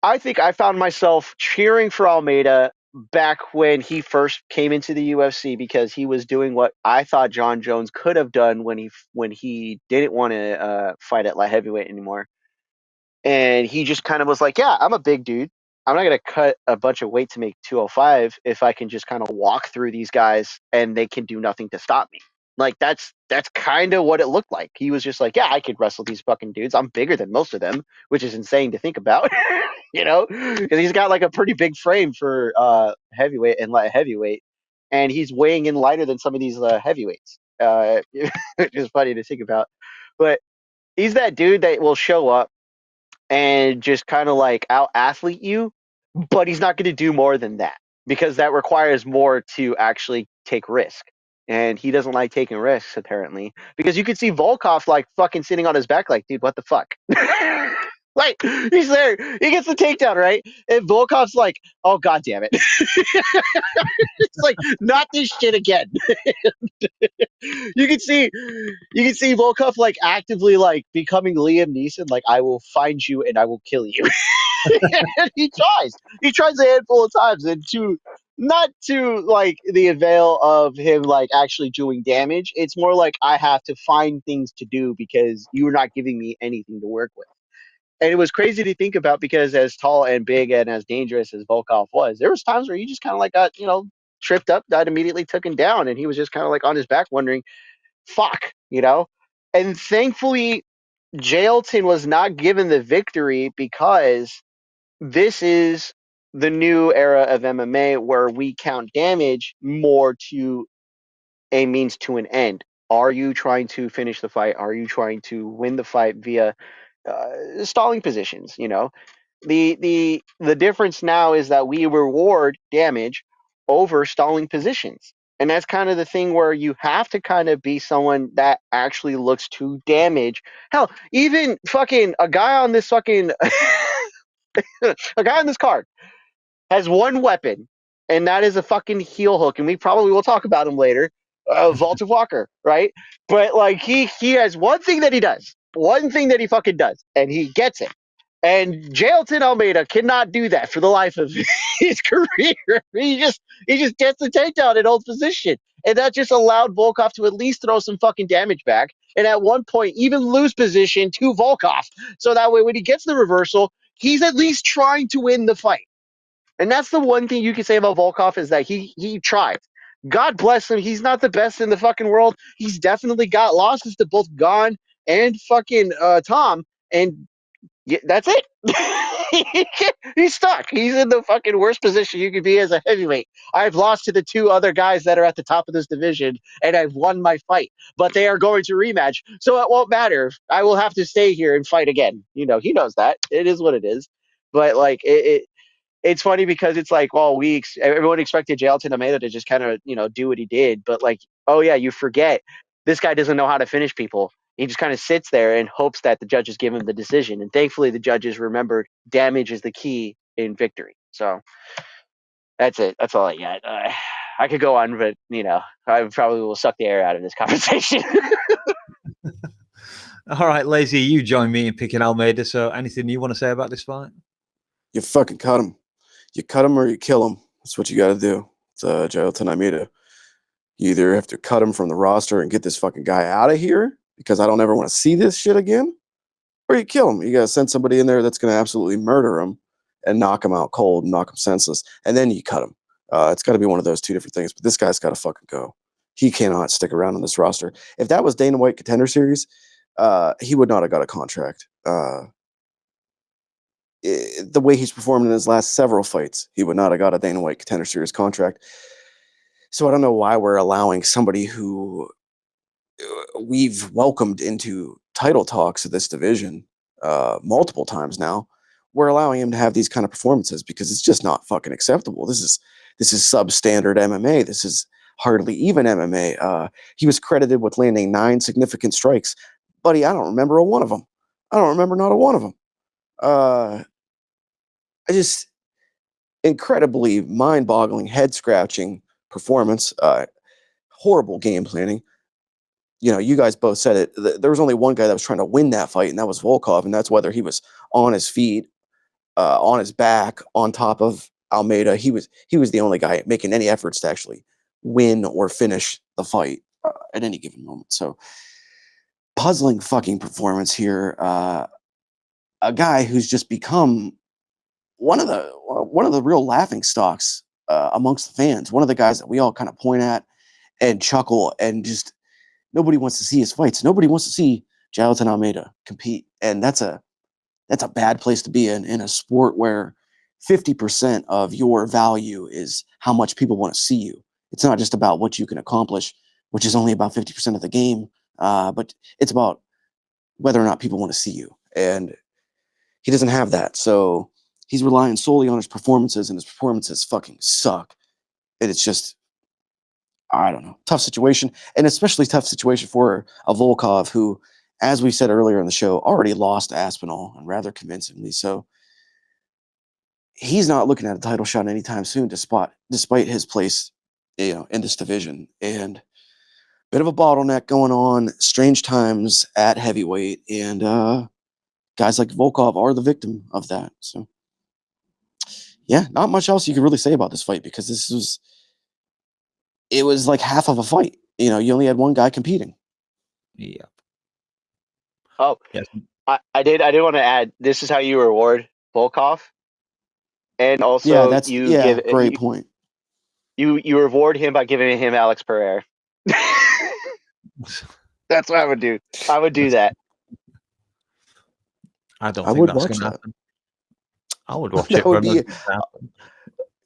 I think I found myself cheering for Almeida back when he first came into the UFC because he was doing what I thought John Jones could have done when he didn't want to fight at light heavyweight anymore. And he just kind of was like, yeah, I'm a big dude. I'm not going to cut a bunch of weight to make 205 if I can just kind of walk through these guys and they can do nothing to stop me. Like, that's kind of what it looked like. He was just like, yeah, I could wrestle these fucking dudes. I'm bigger than most of them, which is insane to think about, because he's got like a pretty big frame for heavyweight and light heavyweight. And he's weighing in lighter than some of these heavyweights, which is funny to think about. But he's that dude that will show up and just kind of like out athlete you, but he's not going to do more than that because that requires more to actually take risk. And he doesn't like taking risks, apparently, because you could see Volkov like fucking sitting on his back, like, dude, what the fuck? Like, he's there, he gets the takedown, right? And Volkov's like, oh, god damn it. It's like, not this shit again. You can see Volkov like actively like becoming Liam Neeson, like, I will find you and I will kill you. And he tries a handful of times, and to not to like the avail of him like actually doing damage. It's more like I have to find things to do because you're not giving me anything to work with. And it was crazy to think about because as tall and big and as dangerous as Volkov was, there was times where he just kind of like got, tripped up, got immediately taken down, and he was just kind of like on his back wondering, fuck, And thankfully, Jailton was not given the victory because this is the new era of MMA where we count damage more to a means to an end. Are you trying to finish the fight? Are you trying to win the fight via stalling positions? The difference now is that we reward damage over stalling positions. And that's kind of the thing where you have to kind of be someone that actually looks to damage. Hell, even fucking a guy on this fucking a guy on this card has one weapon, and that is a fucking heel hook, and we probably will talk about him later. Walter Walker, right? But like he has one thing that he does, one thing that he fucking does, and he gets it. And Jailton Almeida cannot do that for the life of his career. He just gets the takedown and holds position, and that just allowed Volkov to at least throw some fucking damage back, and at one point even lose position to Volkov, so that way when he gets the reversal, he's at least trying to win the fight. And that's the one thing you can say about Volkov is that he tried. God bless him. He's not the best in the fucking world. He's definitely got losses to both Gon and fucking Tom. And that's it. He's stuck. He's in the fucking worst position you could be as a heavyweight. I've lost to the two other guys that are at the top of this division, and I've won my fight. But they are going to rematch, so it won't matter. I will have to stay here and fight again. He knows that. It is what it is. But like it's funny because it's like, well, everyone expected Jailton Almeida to just kind of, do what he did. But like, oh yeah, you forget this guy doesn't know how to finish people. He just kind of sits there and hopes that the judges give him the decision. And thankfully, the judges remembered damage is the key in victory. So that's it. That's all I got. I could go on, but I probably will suck the air out of this conversation. All right, Lazy, you join me in picking Almeida. So anything you want to say about this fight? You fucking cut him. You cut him or you kill him. That's what you got to do. It's Jailton Almeida. You either have to cut him from the roster and get this fucking guy out of here because I don't ever want to see this shit again, or you kill him. You got to send somebody in there that's going to absolutely murder him and knock him out cold and knock him senseless, and then you cut him. It's got to be one of those two different things, but this guy's got to fucking go. He cannot stick around on this roster. If that was Dana White Contender Series, he would not have got a contract. The way he's performed in his last several fights, he would not have got a Dana White Contender Series contract. So I don't know why we're allowing somebody who we've welcomed into title talks of this division multiple times now. We're allowing him to have these kind of performances because it's just not fucking acceptable. This is substandard MMA. This is hardly even MMA. He was credited with landing 9 significant strikes. Buddy, I don't remember one of them. I don't remember not a one of them. I just incredibly mind-boggling, head-scratching performance. Horrible game planning. You guys both said it. There was only one guy that was trying to win that fight, and that was Volkov, and that's whether he was on his feet, on his back, on top of Almeida. He was the only guy making any efforts to actually win or finish the fight at any given moment. So, puzzling fucking performance here. A guy who's just become one of the real laughing stocks amongst the fans. One of the guys that we all kind of point at and chuckle, and just nobody wants to see his fights. Nobody wants to see Jailton Almeida compete, and that's a bad place to be in a sport where 50% of your value is how much people want to see you. It's not just about what you can accomplish, which is only about 50% of the game, but it's about whether or not people want to see you, and he doesn't have that. So he's relying solely on his performances, and his performances fucking suck. And it's just, I don't know, tough situation, and especially tough situation for a Volkov who, as we said earlier in the show, already lost to Aspinall, and rather convincingly so. He's not looking at a title shot anytime soon, despite his place, in this division. And bit of a bottleneck going on, strange times at heavyweight, and guys like Volkov are the victim of that. So, yeah, not much else you could really say about this fight because it was like half of a fight. You know, you only had one guy competing. Yeah. Oh, Yes. I did want to add. This is how you reward Volkov, and Yeah, also that's you give great point. you reward him by giving him Alex Pereira. That's what I would do. I would do that. I don't I think would that's watch going to that. happen. I would watch That it for would a be moment to happen.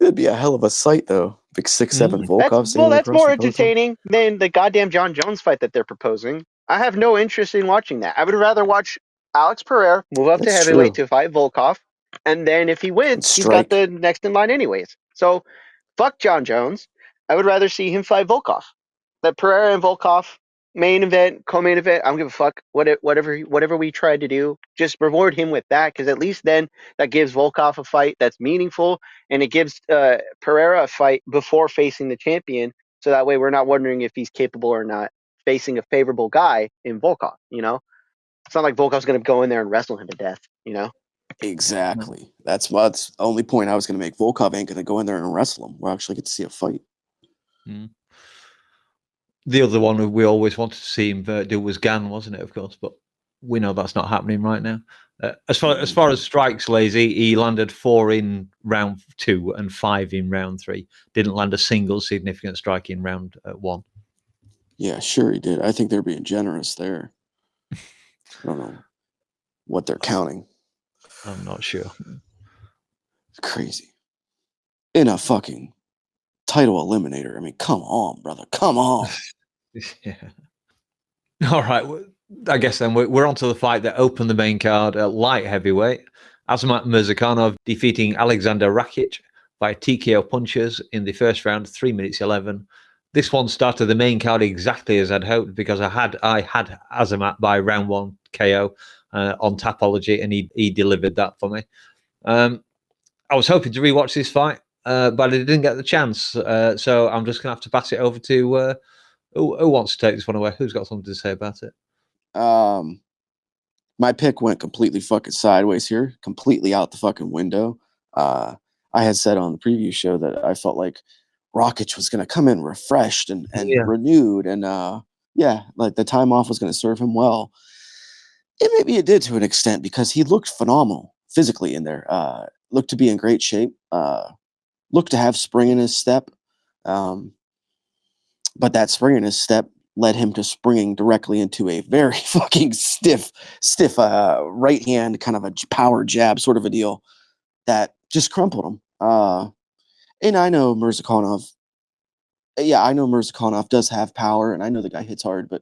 it'd be a hell of a sight though. Big 6'7" That's Volkov standing that's across more from Pocho. entertaining than the goddamn John Jones fight that they're proposing. I have no interest in watching that. I would rather watch Alex Pereira move up to That's heavyweight true. to fight Volkov, and then if he wins, he's got Strike. the next in line anyways. So fuck John Jones. I would rather see him fight Volkov. The Pereira and Volkov main event, co-main event. I don't give a fuck. Whatever we tried to do, just reward him with that because at least then that gives Volkov a fight that's meaningful, and it gives Pereira a fight before facing the champion. So that way we're not wondering if he's capable or not facing a favorable guy in Volkov. You know, it's not like Volkov's going to go in there and wrestle him to death. You know. Exactly. That's the only point I was going to make. Volkov ain't going to go in there and wrestle him. We'll actually get to see a fight. Mm. The other one we always wanted to see him do was Gan, wasn't it? Of course, but we know that's not happening right now. As far as strikes, Lazy, he landed 4 in round 2 and 5 in round 3. Didn't land a single significant strike in round 1. Yeah, sure he did. I think they're being generous there. I don't know what they're counting. I'm not sure. It's crazy. In a fucking title eliminator. I mean, come on, brother. Come on. Yeah. All right. I guess then we're on to the fight that opened the main card at light heavyweight. Azamat Mirzakhanov defeating Alexander Rakic by TKO punches in the first round, 3 minutes 11. This one started the main card exactly as I'd hoped because I had Azamat by round 1 KO on Tapology, and he delivered that for me. I was hoping to rewatch this fight, but I didn't get the chance. So I'm just going to have to pass it over to who wants to take this one away? Who's got something to say about it? My pick went completely fucking sideways here, completely out the fucking window. I had said on the preview show that I felt like Rakic was going to come in refreshed and renewed, and like the time off was going to serve him well. And maybe it did to an extent because he looked phenomenal physically in there. Looked to be in great shape. Looked to have spring in his step. But that spring in his step led him to springing directly into a very fucking stiff right hand, kind of a power jab sort of a deal that just crumpled him. And I know Mirzakhanov does have power, and I know the guy hits hard, but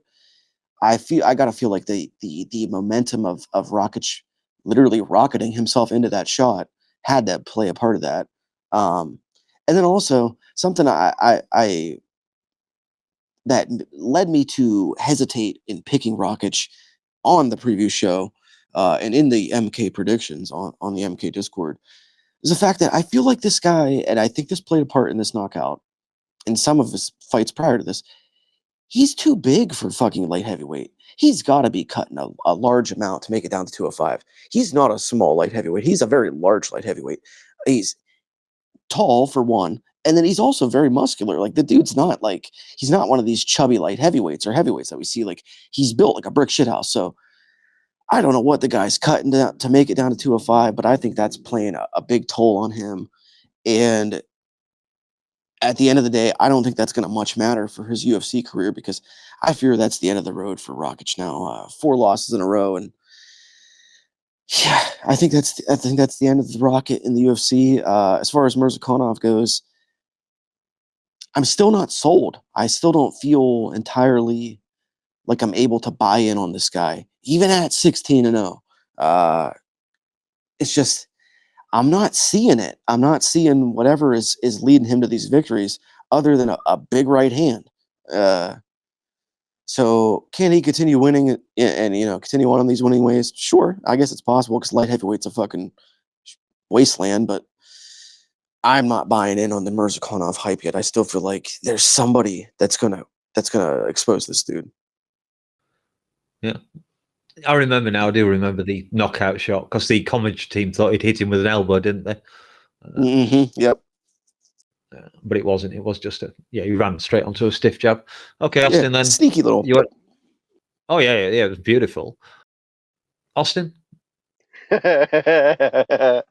I gotta feel like the momentum of Rakic literally rocketing himself into that shot had to play a part of that. And then also something I that led me to hesitate in picking Rakic on the preview show and in the MK predictions on the MK Discord is the fact that I feel like this guy, and I think this played a part in this knockout, in some of his fights prior to this, he's too big for fucking light heavyweight. He's got to be cutting a large amount to make it down to 205. He's not a small light heavyweight. He's a very large light heavyweight. He's tall for one, and then he's also very muscular. Like the dude's not like, he's not one of these chubby light heavyweights or heavyweights that we see. Like he's built like a brick shithouse. So I don't know what the guy's cutting to make it down to 205, but I think that's playing a big toll on him. And at the end of the day, I don't think that's going to much matter for his UFC career because I fear that's the end of the road for Rakic now. 4 losses in a row, and yeah, I think that's the end of the rocket in the UFC. As far as Mirzakhanov goes, I'm still not sold. I still don't feel entirely like I'm able to buy in on this guy, even at 16-0. It's just I'm not seeing it. I'm not seeing whatever is leading him to these victories other than a big right hand. So can he continue winning and continue on these winning ways? Sure, I guess it's possible because light heavyweight's a fucking wasteland, but I'm not buying in on the Mirzakhanov hype yet. I still feel like there's somebody that's gonna expose this dude. Yeah. I remember now. I do remember the knockout shot because the commentary team thought he'd hit him with an elbow, didn't they? Yep. But it wasn't. It was just he ran straight onto a stiff jab. Okay, Austin, then. Sneaky little. You went, oh, yeah, it was beautiful. Austin? It's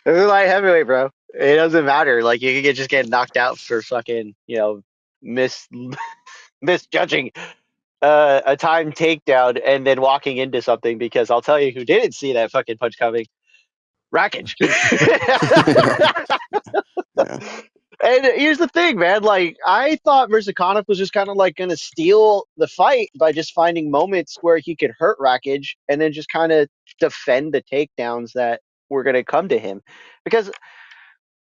light heavyweight, bro. It doesn't matter. Like you could just get knocked out for fucking, misjudging a time takedown and then walking into something. Because I'll tell you who didn't see that fucking punch coming. Rakic. Yeah. And here's the thing, man. Like, I thought Mirzakanov was just kind of like going to steal the fight by just finding moments where he could hurt Rakic and then just kind of defend the takedowns that were going to come to him. Because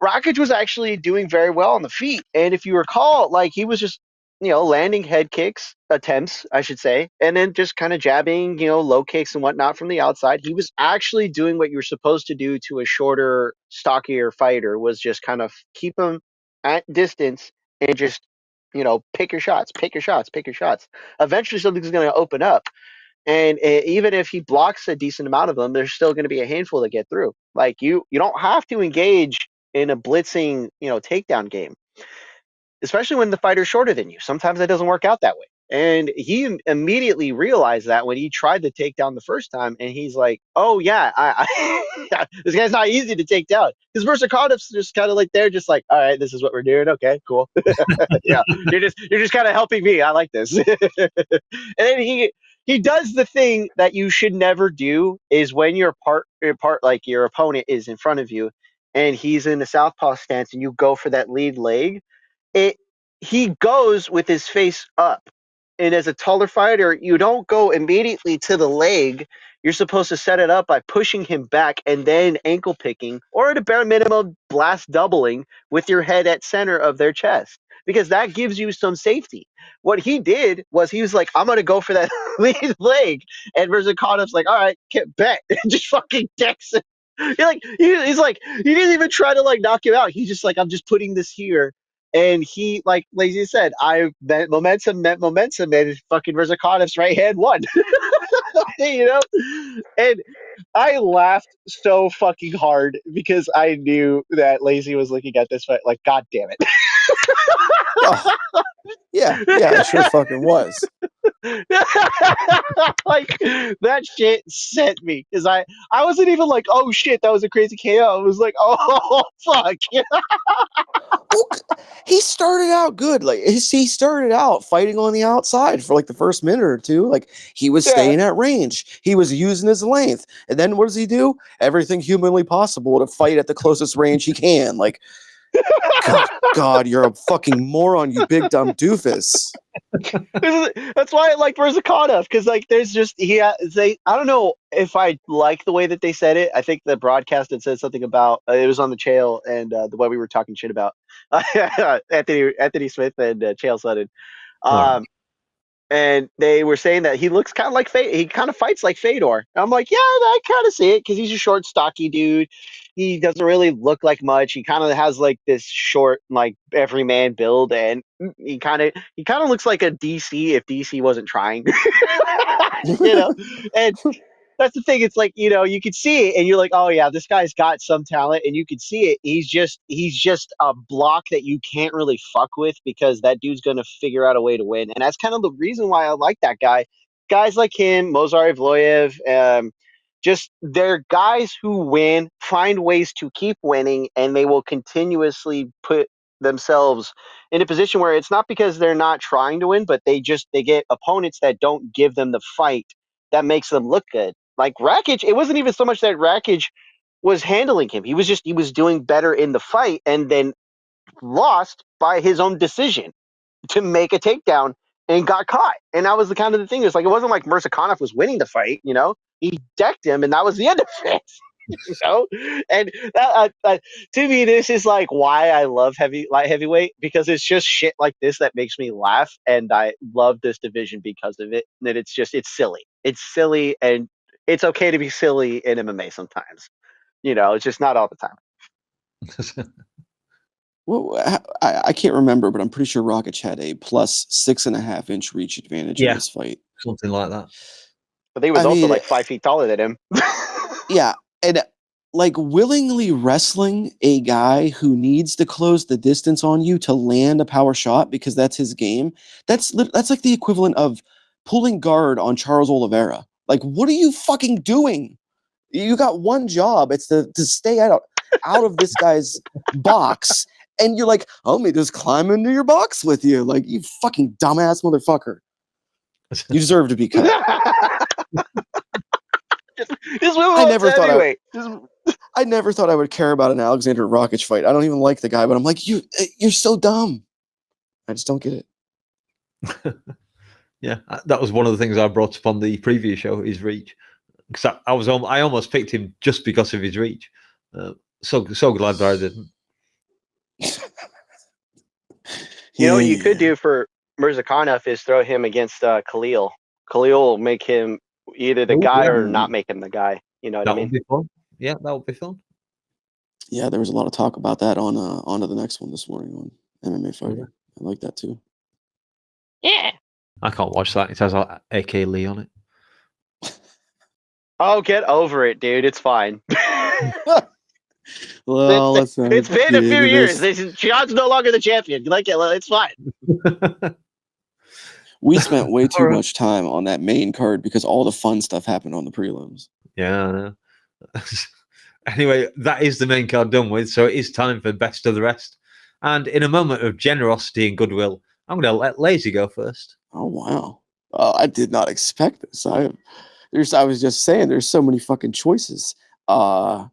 Rakic was actually doing very well on the feet. And if you recall, like, he was just, landing head kicks, attempts, I should say, and then just kind of jabbing, low kicks and whatnot from the outside. He was actually doing what you were supposed to do to a shorter, stockier fighter, was just kind of keep him at distance and just, pick your shots, pick your shots, pick your shots. Eventually something's going to open up. And even if he blocks a decent amount of them, there's still going to be a handful that get through. Like, you don't have to engage in a blitzing, takedown game, especially when the fighter's shorter than you. Sometimes it doesn't work out that way. And he immediately realized that when he tried to take down the first time, and he's like, "Oh yeah, this guy's not easy to take down." Because Versakanov's just kind of like they're just like, "All right, this is what we're doing. Okay, cool. Yeah, you're just kind of helping me. I like this." And then he does the thing that you should never do is when your like your opponent is in front of you, and he's in the southpaw stance, and you go for that lead leg. He goes with his face up. And as a taller fighter, you don't go immediately to the leg. You're supposed to set it up by pushing him back and then ankle picking, or at a bare minimum, blast doubling with your head at center of their chest, because that gives you some safety. What he did was he was like, "I'm going to go for that lead leg." And Verzakanov's like, "All right, get bet." And just fucking decks it. He's like, he didn't even try to like knock him out. He's just like, "I'm just putting this here." And he, like you said, I meant momentum, and fucking Verzakanov's right hand won. And I laughed so fucking hard because I knew that Lazy was looking at this fight like, God damn it. Oh, yeah, it sure fucking was. Like, that shit sent me because I wasn't even like, oh shit, that was a crazy KO. I was like, oh fuck. Well, he started out good. Like he started out fighting on the outside for like the first minute or two. Like he was staying at range. He was using his length. And then what does he do? Everything humanly possible to fight at the closest range he can. Like, God, you're a fucking moron, you big dumb doofus. That's why I like Verzakanev, because like there's just I don't know if I like the way that they said it. I think the broadcast had said something about it was on the Chael and the way we were talking shit about Anthony Smith and Chael Sonnen. And they were saying that he looks kind of like he kind of fights like Fedor. And I'm like, yeah, I kind of see it because he's a short, stocky dude. He doesn't really look like much. He kind of has like this short, like everyman build, and he kind of looks like a DC if DC wasn't trying, And that's the thing. It's like, you could see it and you're like, oh yeah, this guy's got some talent, and you could see it. He's just a block that you can't really fuck with because that dude's going to figure out a way to win. And that's kind of the reason why I like that guy. Guys like him, Mozar Evloev, just they're guys who win, find ways to keep winning, and they will continuously put themselves in a position where it's not because they're not trying to win, but they get opponents that don't give them the fight that makes them look good. Like Rakic, it wasn't even so much that Rakic was handling him. He was doing better in the fight and then lost by his own decision to make a takedown and got caught. And that was the kind of the thing. It's like, it wasn't like Mirzakanov was winning the fight, He decked him and that was the end of it. And that, to me, this is like why I love light heavyweight, because it's just shit like this that makes me laugh, and I love this division because of it. And it's silly, and it's okay to be silly in MMA sometimes. It's just not all the time. Well, I can't remember, but I'm pretty sure Rakic had a plus 6.5 inch reach advantage in this fight. Something like that. But he was also like 5 feet taller than him. Yeah. And like willingly wrestling a guy who needs to close the distance on you to land a power shot because that's his game. That's like the equivalent of pulling guard on Charles Oliveira. Like, what are you fucking doing? You got one job. It's to stay out of this guy's box. And you're like, oh, let me just climb into your box with you. Like, you fucking dumbass motherfucker. You deserve to be cut. Just move on to heavyweight. I never thought I would care about an Alexander Rakic fight. I don't even like the guy, but I'm like, you're so dumb. I just don't get it. Yeah, that was one of the things I brought up on the previous show, his reach. Because I almost picked him just because of his reach. So glad that I didn't. You know what you could do for Mirzakhanov is throw him against Khalil. Khalil will make him either the guy or not make him the guy. You know what I mean? That would be fun. Yeah, that would be fun. Yeah, there was a lot of talk about that on to the next one this morning on MMA Fighter. I like that too. Yeah. I can't watch that. It has AK Lee on it. Oh, get over it, dude. It's fine. Well, it's been a few years. Sean's no longer the champion. You like it? Well, it's fine. We spent way too much time on that main card because all the fun stuff happened on the prelims. Yeah, I know. Anyway, that is the main card done with, so it is time for best of the rest. And in a moment of generosity and goodwill, I'm going to let Lazy go first. Oh, wow. I did not expect this. I was just saying there's so many fucking choices. But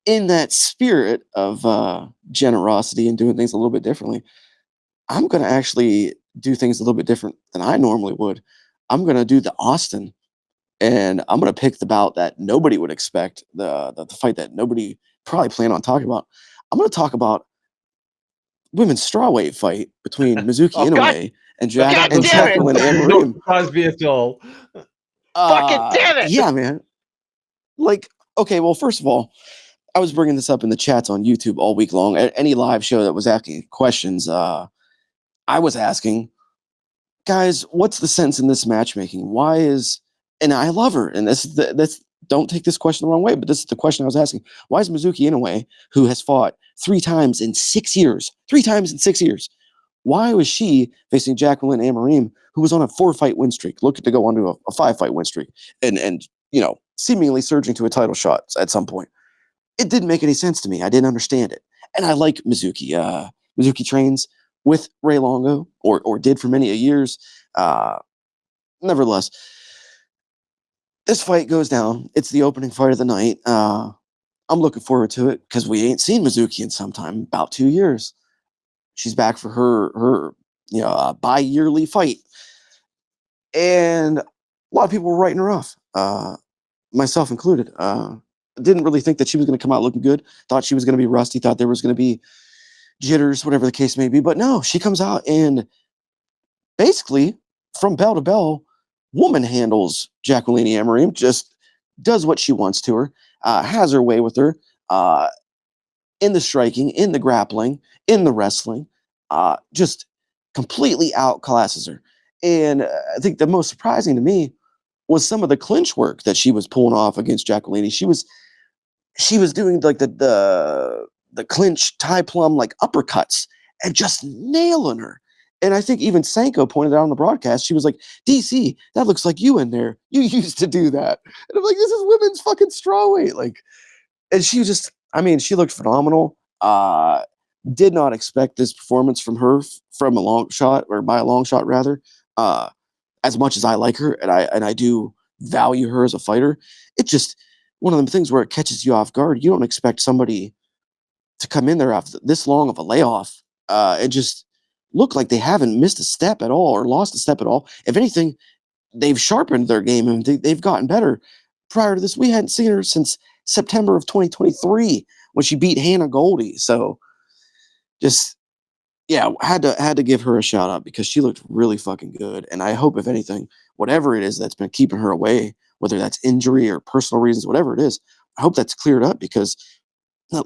in that spirit of generosity and doing things a little bit differently, I'm going to actually do things a little bit different than I normally would. I'm going to do the Austin, and I'm going to pick the bout that nobody would expect, the fight that nobody probably planned on talking about. I'm going to talk about women's strawweight fight between Mizuki Inoue and Jacqueline Amarim. Don't surprise me at all. Fucking damn it! Yeah, man. Like, okay, well, first of all, I was bringing this up in the chats on YouTube all week long. At any live show that was asking questions, I was asking, guys, what's the sense in this matchmaking? Why is, and I love her, and this don't take this question the wrong way, but this is the question I was asking. Why is Mizuki Inoue, who has fought 3 times in 6 years, why was she facing Jacqueline Amarim, who was on a 4-fight win streak, looking to go onto a 5-fight win streak, and seemingly surging to a title shot at some point? It didn't make any sense to me. I didn't understand it. And I like Mizuki. Mizuki trains with Ray Longo, or did for many years. Nevertheless, this fight goes down. It's the opening fight of the night. I'm looking forward to it because we ain't seen Mizuki in some time, about 2 years. She's back for her bi-yearly fight. And a lot of people were writing her off, myself included. Didn't really think that she was going to come out looking good. Thought she was going to be rusty. Thought there was going to be jitters, whatever the case may be. But no, she comes out and basically, from bell to bell, woman handles Jacqueline Amarim, just does what she wants to her, has her way with her, in the striking, in the grappling, in the wrestling, just completely outclasses her. And I think the most surprising to me was some of the clinch work that she was pulling off against Jacqueline. She was doing like the clinch tie plum like uppercuts and just nailing her. And I think even Sanko pointed out on the broadcast, she was like, DC, that looks like you in there. You used to do that. And I'm like, this is women's fucking strawweight. Like, and she just, she looked phenomenal. Did not expect this performance from her from a long shot, or by a long shot rather. As much as I like her and I do value her as a fighter, it's just one of them things where it catches you off guard. You don't expect somebody to come in there after this long of a layoff and just look like they haven't missed a step at all or lost a step at all. If anything, they've sharpened their game and they've gotten better. Prior to this, we hadn't seen her since September of 2023 when she beat Hannah Goldie. So just, yeah, had to give her a shout out because she looked really fucking good. And I hope, if anything, whatever it is that's been keeping her away, whether that's injury or personal reasons, whatever it is, I hope that's cleared up because,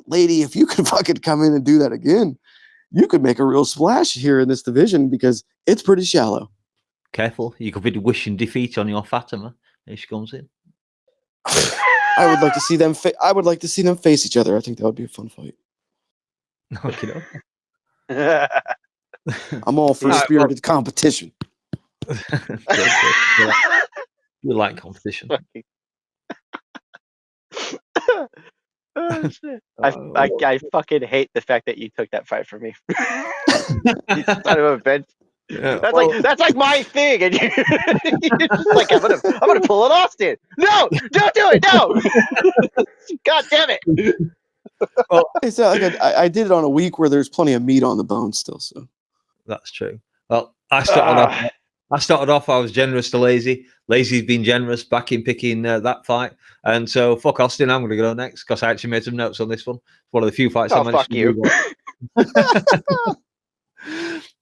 lady, if you could fucking come in and do that again, you could make a real splash here in this division because it's pretty shallow. Careful, you could be wishing defeat on your Fatima. Here she comes in. I would like to see them. I would like to see them face each other. I think that would be a fun fight. Okay. I'm all for Alright, spirited competition. Good. You like competition. Oh, shit. I fucking hate the fact that you took that fight from me. You son of a bitch. Yeah, That's like my thing, and you're just like I'm gonna pull an Austin. No, don't do it. No, God damn it. It's not like I did it on a week where there's plenty of meat on the bone still. So that's true. Well, I started off. I was generous to Lazy. Lazy's been generous back in picking that fight, and so fuck Austin. I'm going to go next because I actually made some notes on this one. It's one of the few fights I Oh, managed fuck to you.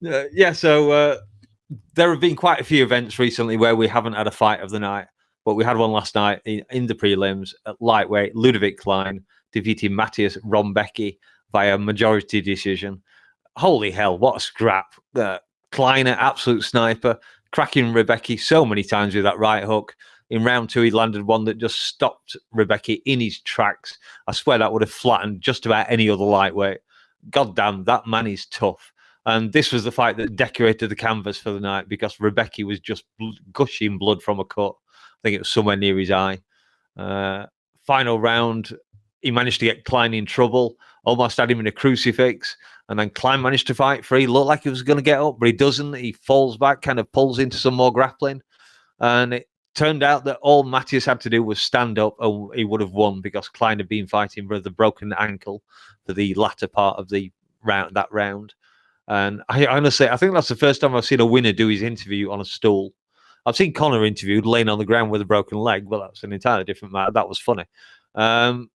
do. So there have been quite a few events recently where we haven't had a fight of the night, but we had one last night in the prelims at lightweight. Ludovic Klein defeating Matthias Rombecki via majority decision. Holy hell, what a scrap. Klein, an absolute sniper, cracking Rebecki so many times with that right hook. In round 2, he landed one that just stopped Rebecki in his tracks. I swear that would have flattened just about any other lightweight. God damn, that man is tough. And this was the fight that decorated the canvas for the night because Rebecki was just gushing blood from a cut. I think it was somewhere near his eye. Final round, he managed to get Klein in trouble, almost had him in a crucifix. And then Klein managed to fight free. Looked like he was going to get up, but he doesn't. He falls back, kind of pulls into some more grappling. And it turned out that all Matthias had to do was stand up and he would have won because Klein had been fighting with a broken ankle for the latter part of the round. And I honestly, I think that's the first time I've seen a winner do his interview on a stool. I've seen Connor interviewed laying on the ground with a broken leg, but that's an entirely different matter. That was funny. So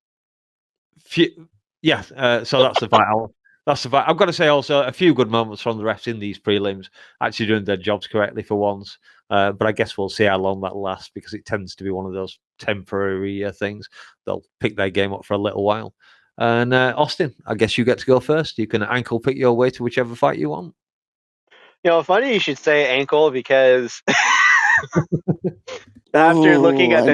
that's the fight. That's the fact. I've got to say also a few good moments from the refs in these prelims, actually doing their jobs correctly for once. But I guess we'll see how long that lasts because it tends to be one of those temporary things. They'll pick their game up for a little while. And Austin, I guess you get to go first. You can ankle pick your way to whichever fight you want. You know, funny you should say ankle because after looking at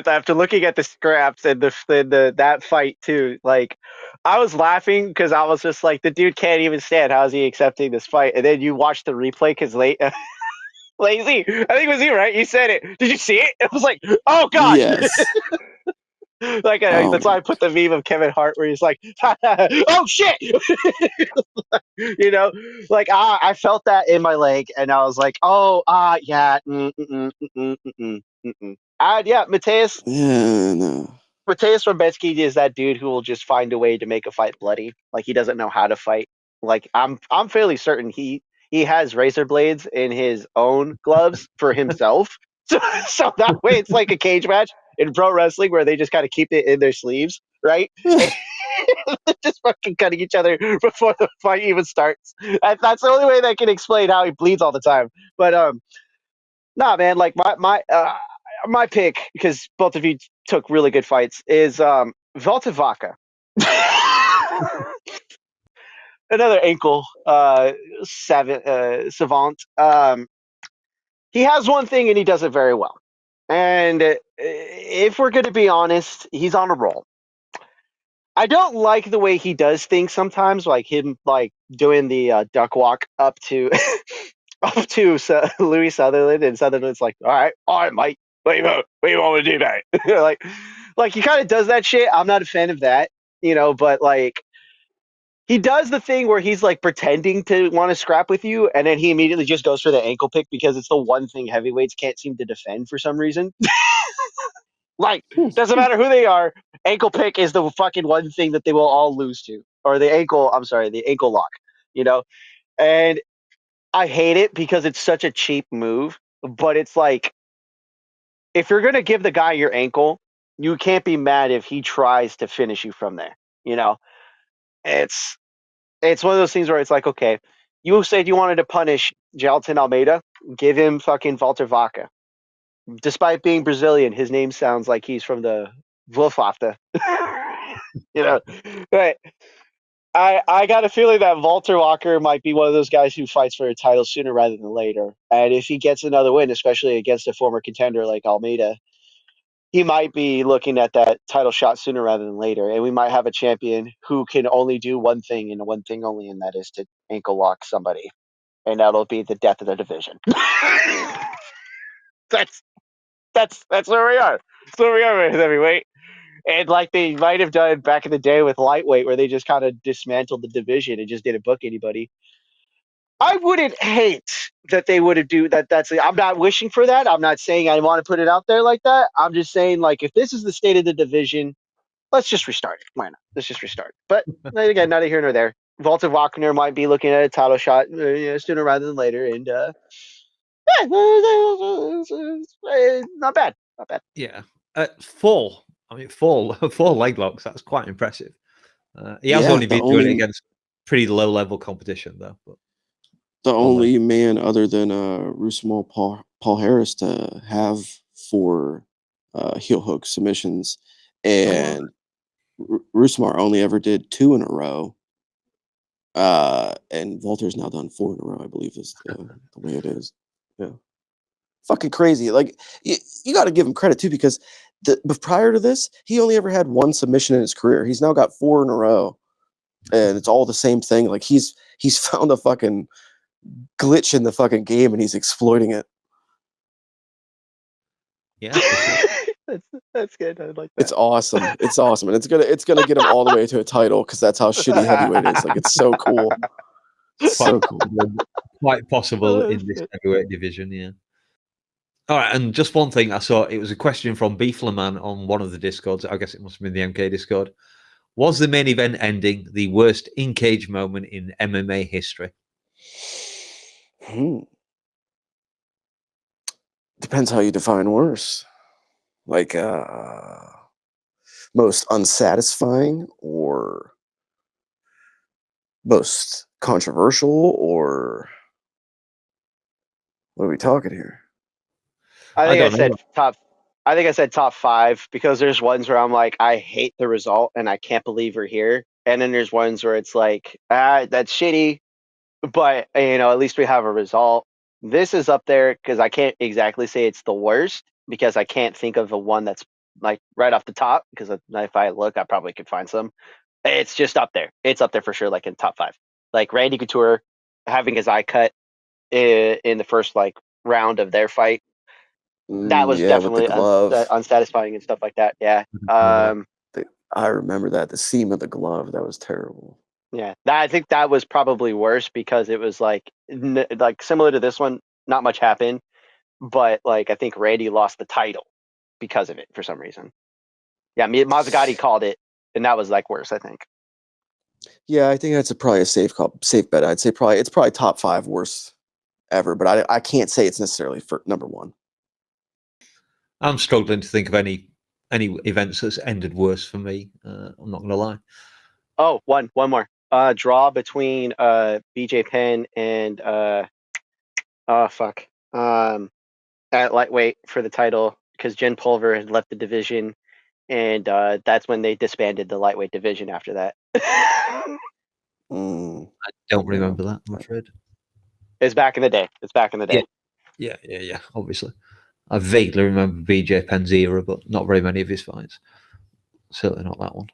after looking at the scraps and the that fight too, like I was laughing because I was just like, the dude can't even stand. How is he accepting this fight? And then you watch the replay because Lazy, I think it was you, right? You said it. Did you see it? It was like, oh god. yes. That's why I put the meme of Kevin Hart where he's like, oh shit. You know, like I felt that in my leg, and I was like, oh, yeah, yeah, Mateus. Yeah, no. Mateus Rebecki is that dude who will just find a way to make a fight bloody. Like he doesn't know how to fight. Like I'm fairly certain he has razor blades in his own gloves for himself. So that way it's like a cage match in pro wrestling where they just kind of keep it in their sleeves, right? Just fucking cutting each other before the fight even starts. That's the only way that can explain how he bleeds all the time. But nah, man, like my pick, because both of you took really good fights, is Volta Vaca. Another ankle savant. He has one thing and he does it very well. And if we're going to be honest, he's on a roll. I don't like the way he does things sometimes, like him like doing the duck walk up to Louis Sutherland, and Sutherland's like, all right, Mike, what you want to do, mate? like he kind of does that shit. I'm not a fan of that, but like he does the thing where he's like pretending to want to scrap with you, and then he immediately just goes for the ankle pick because it's the one thing heavyweights can't seem to defend for some reason. Like, doesn't matter who they are, ankle pick is the fucking one thing that they will all lose to. Or the ankle lock, And I hate it because it's such a cheap move, but it's like, if you're going to give the guy your ankle, you can't be mad if he tries to finish you from there. It's one of those things where it's like, okay, you said you wanted to punish Gelton Almeida, give him fucking Walter Vaca. Despite being Brazilian, his name sounds like he's from the Wolfafta. But I got a feeling that Walter Walker might be one of those guys who fights for a title sooner rather than later. And if he gets another win, especially against a former contender like Almeida, he might be looking at that title shot sooner rather than later, and we might have a champion who can only do one thing and one thing only, and that is to ankle lock somebody, and that'll be the death of the division. that's that's where we are. That's where we are with heavyweight. And like they might have done back in the day with lightweight, where they just kind of dismantled the division and just didn't book anybody. I wouldn't hate that they would have do that. I'm not wishing for that. I'm not saying I want to put it out there like that. I'm just saying, like, if this is the state of the division, let's just restart it. Why not? Let's just restart. But again, neither here nor there. Walter Wagner might be looking at a title shot sooner rather than later, and not bad, not bad. Yeah, four. I mean, four leg locks. That's quite impressive. He has only been doing it against pretty low level competition, though. But the only man other than Rusimov Paul Harris to have 4 heel hook submissions, and Rusimov only ever did 2 in a row. And Walter's now done 4 in a row, I believe, is the way it is. Yeah, fucking crazy. Like you got to give him credit too, because but prior to this, he only ever had 1 submission in his career. He's now got 4 in a row, and it's all the same thing. Like he's found a fucking glitch in the fucking game, and he's exploiting it. Yeah, that's good. I like that. It's awesome. It's awesome, and it's gonna get him all the way to a title, because that's how shitty heavyweight is. Like, it's so cool. So cool. Quite possible in this heavyweight division. Yeah. All right, and just one thing I saw, it was a question from Beeflerman on one of the Discords. I guess it must have been the MK Discord. Was the main event ending the worst in-cage moment in MMA history? Depends how you define worse. Like, most unsatisfying, or most controversial, or what are we talking here? I think I said top 5, because there's ones where I'm like, I hate the result and I can't believe we're here. And then there's ones where it's like, that's shitty, but at least we have a result. This is up there because I can't exactly say it's the worst, because I can't think of a one that's like right off the top, because if I look, I probably could find some. It's just up there. It's up there for sure, like in top 5. Like Randy Couture having his eye cut in the first round of their fight. That was definitely unsatisfying and stuff like that. Yeah. I remember that. The seam of the glove, that was terrible. Yeah. I think that was probably worse, because it was like similar to this one, not much happened, but I think Randy lost the title because of it for some reason. Yeah. Mazzagatti called it, and that was worse, I think. Yeah, I think that's probably a safe bet. I'd say it's probably top 5 worst ever, but I can't say it's necessarily for number 1. I'm struggling to think of any events that's ended worse for me. I'm not going to lie. Oh, one more. Draw between BJ Penn and at lightweight for the title, because Jen Pulver had left the division, and that's when they disbanded the lightweight division after that. I don't remember that, I'm afraid. It's back in the day. Yeah, obviously. I vaguely remember BJ Penn's era, but not very many of his fights. Certainly not that one.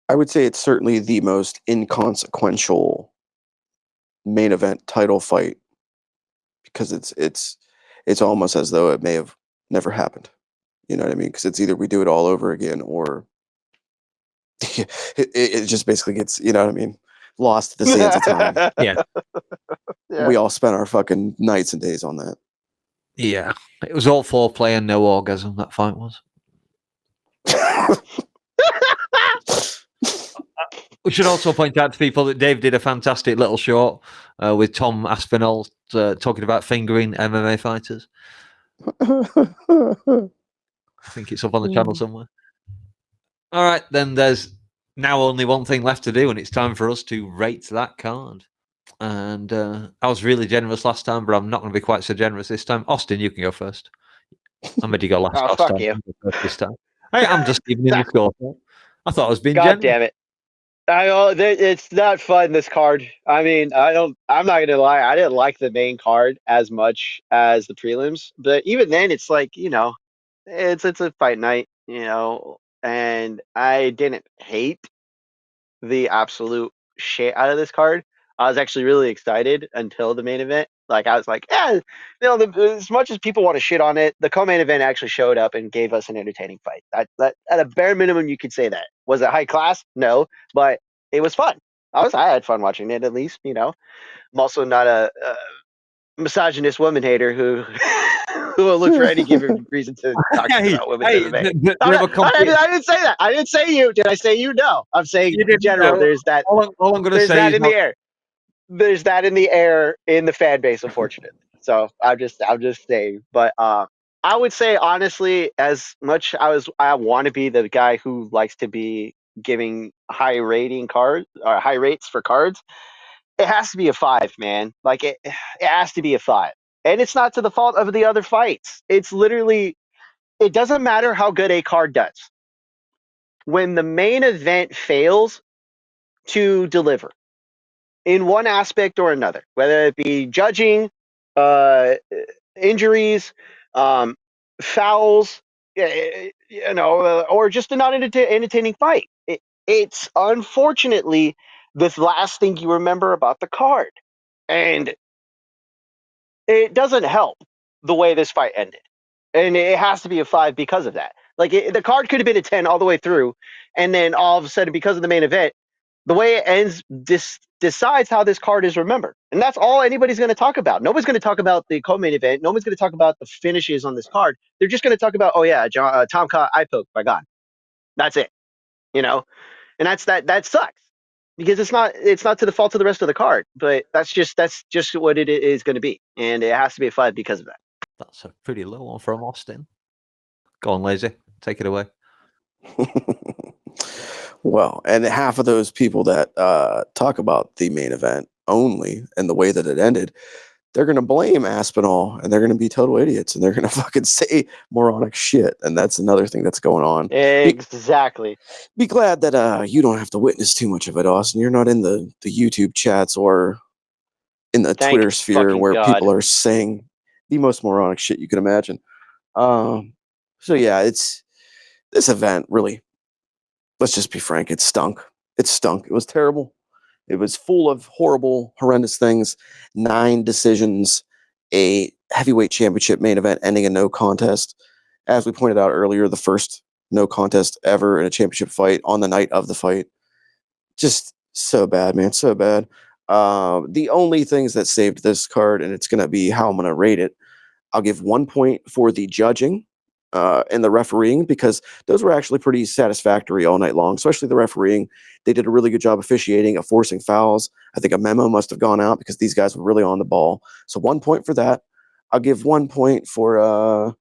I would say it's certainly the most inconsequential main event title fight, because it's almost as though it may have never happened. You know what I mean? Because it's either we do it all over again, or it just basically gets, you know what I mean, lost to the sands of time. Yeah. We all spent our fucking nights and days on that. Yeah. It was all foreplay and no orgasm, that fight was. We should also point out to people that Dave did a fantastic little short with Tom Aspinall talking about fingering MMA fighters. I think it's up on the channel somewhere. All right, then there's now only one thing left to do, and it's time for us to rate that card. And I was really generous last time, but I'm not going to be quite so generous this time. Austin, you can go first. I'm ready to go last. Oh, fuck you. This time. Hey, I'm just giving you the score. I thought I was being God generous. damn it. It's not fun, this card. I mean, I'm not gonna lie, I didn't like the main card as much as the prelims, but even then, it's it's a fight night, and I didn't hate the absolute shit out of this card. I was actually really excited until the main event. Like I was like, as much as people want to shit on it, the co-main event actually showed up and gave us an entertaining fight. That at a bare minimum, you could say that. Was it high class? No, but it was fun. I had fun watching it. At least, I'm also not a misogynist woman hater who who will look for any given reason to talk shit Hey, about women's MMA. they were complete. I didn't say that. I didn't say you. Did I say you? No. I'm saying You in didn't general. know. There's that. All I'm going to There's say that is in the air. There's that in the air in the fan base, unfortunately. So I'm just saying. But I would say honestly, as much I want to be the guy who likes to be giving high rating cards or high rates for cards, it has to be a 5, man. Like it has to be a 5. And it's not to the fault of the other fights. It's literally, it doesn't matter how good a card does. When the main event fails to deliver in one aspect or another, whether it be judging, uh, injuries, fouls, or just a not entertaining fight, it's unfortunately the last thing you remember about the card. And it doesn't help the way this fight ended. And it has to be a 5 because of that. Like the card could have been a 10 all the way through, and then all of a sudden, because of the main event, the way it ends decides how this card is remembered, and that's all anybody's going to talk about. Nobody's going to talk about the co-main event. Nobody's going to talk about the finishes on this card. They're just going to talk about, oh yeah, Tom caught eye poke by God. That's it, and that sucks because it's not to the fault of the rest of the card, but that's just what it is going to be, and it has to be a 5 because of that. That's a pretty low one from Austin. Go on, Lazy. Take it away. Well, and half of those people that talk about the main event only and the way that it ended, they're going to blame Aspinall and they're going to be total idiots and they're going to fucking say moronic shit. And that's another thing that's going on. Exactly. Be glad that you don't have to witness too much of it, Austin. You're not in the YouTube chats or in the Thank Twitter sphere fucking where God. people are saying the most moronic shit you can imagine. So yeah, it's this event really. Let's just be frank. It stunk. It stunk. It was terrible. It was full of horrible, horrendous things. 9 decisions, a heavyweight championship main event ending in no contest. As we pointed out earlier, the first no contest ever in a championship fight on the night of the fight. Just so bad, man. So bad. The only things that saved this card, and it's going to be how I'm going to rate it. I'll give 1 point for the judging and the refereeing, because those were actually pretty satisfactory all night long, especially the refereeing. They did a really good job officiating, of forcing fouls. I think a memo must have gone out because these guys were really on the ball. So 1 point for that. I'll give 1 point for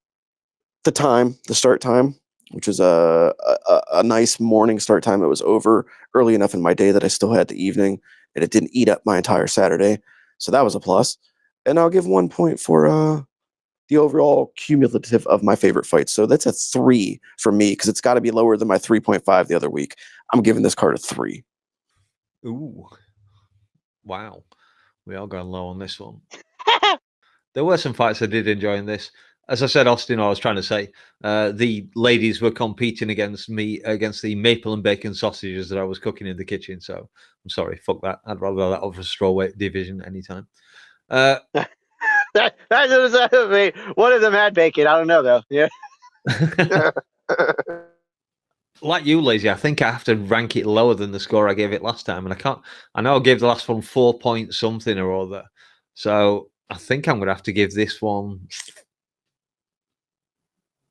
the start time, which was a nice morning start time. It was over early enough in my day that I still had the evening, and it didn't eat up my entire Saturday. So that was a plus. And I'll give 1 point for the overall cumulative of my favorite fights. So that's a 3 for me because it's got to be lower than my 3.5 the other week. I'm giving this card a 3. Ooh. Wow. We are going low on this one. There were some fights I did enjoy in this. As I said, Austin, I was trying to say, the ladies were competing against me, against the maple and bacon sausages that I was cooking in the kitchen. So I'm sorry, fuck that. I'd rather that over strawweight division anytime. That was one of them had bacon. I don't know though. Yeah. Like you, Lazy, I think I have to rank it lower than the score I gave it last time, and I can't. I know I gave the last one 4 point something or other, so I think I'm going to have to give this one.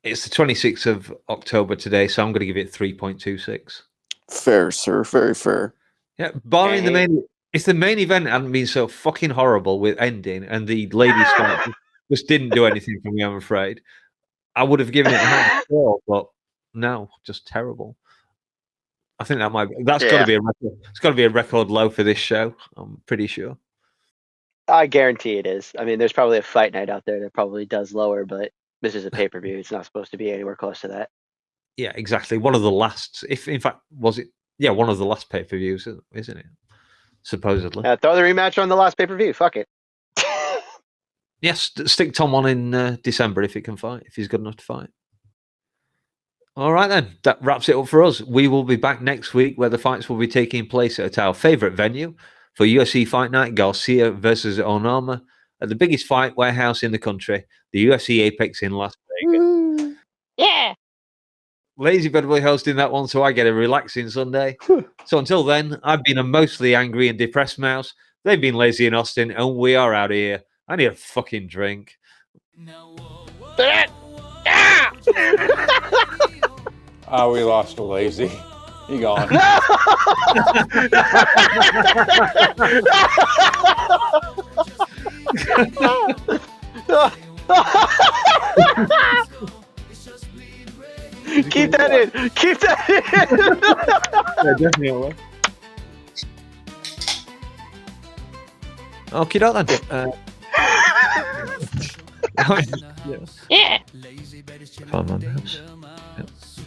It's the 26th of October today, so I'm going to give it 3.26. Fair, sir. Very fair. Yeah, barring the main. If the main event hadn't been so fucking horrible with ending, and the ladies' fight just didn't do anything for me, I'm afraid, I would have given it a high score. But no, just terrible. I think that's got to be a record. It's got to be a record low for this show. I'm pretty sure. I guarantee it is. I mean, there's probably a fight night out there that probably does lower, but this is a pay-per-view. It's not supposed to be anywhere close to that. Yeah, exactly. One of the last, if in fact, was it? Yeah, one of the last pay-per-views, isn't it? Supposedly. Throw the rematch on the last pay-per-view. Fuck it. Yes, stick Tom on in December if he can fight, if he's good enough to fight. All right, then. That wraps it up for us. We will be back next week where the fights will be taking place at our favourite venue for UFC Fight Night, Garcia versus Onama, at the biggest fight warehouse in the country, the UFC Apex in Las Vegas. Yeah. Lazy Bed will be hosting that one, so I get a relaxing Sunday. So until then, I've been a mostly angry and depressed mouse. They've been lazy in Austin, and we are out of here. I need a fucking drink. Oh, we lost a lazy. He gone. Keep that in. Keep that in. Yeah, definitely. Okay, then. Yeah. Come on, mouse.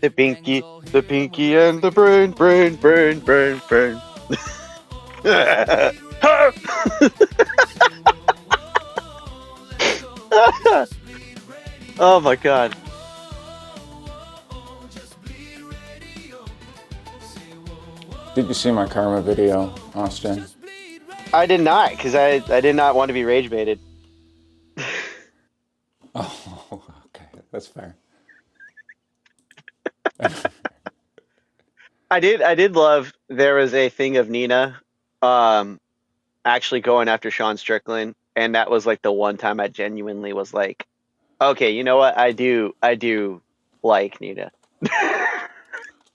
The pinky and the brain. Oh my god. Did you see my karma video, Austin? I did not, because I did not want to be rage baited. Oh, okay, that's fair. I did love there was a thing of Nina actually going after Sean Strickland, and that was like the one time I genuinely was like, okay, you know what? I do like Nina.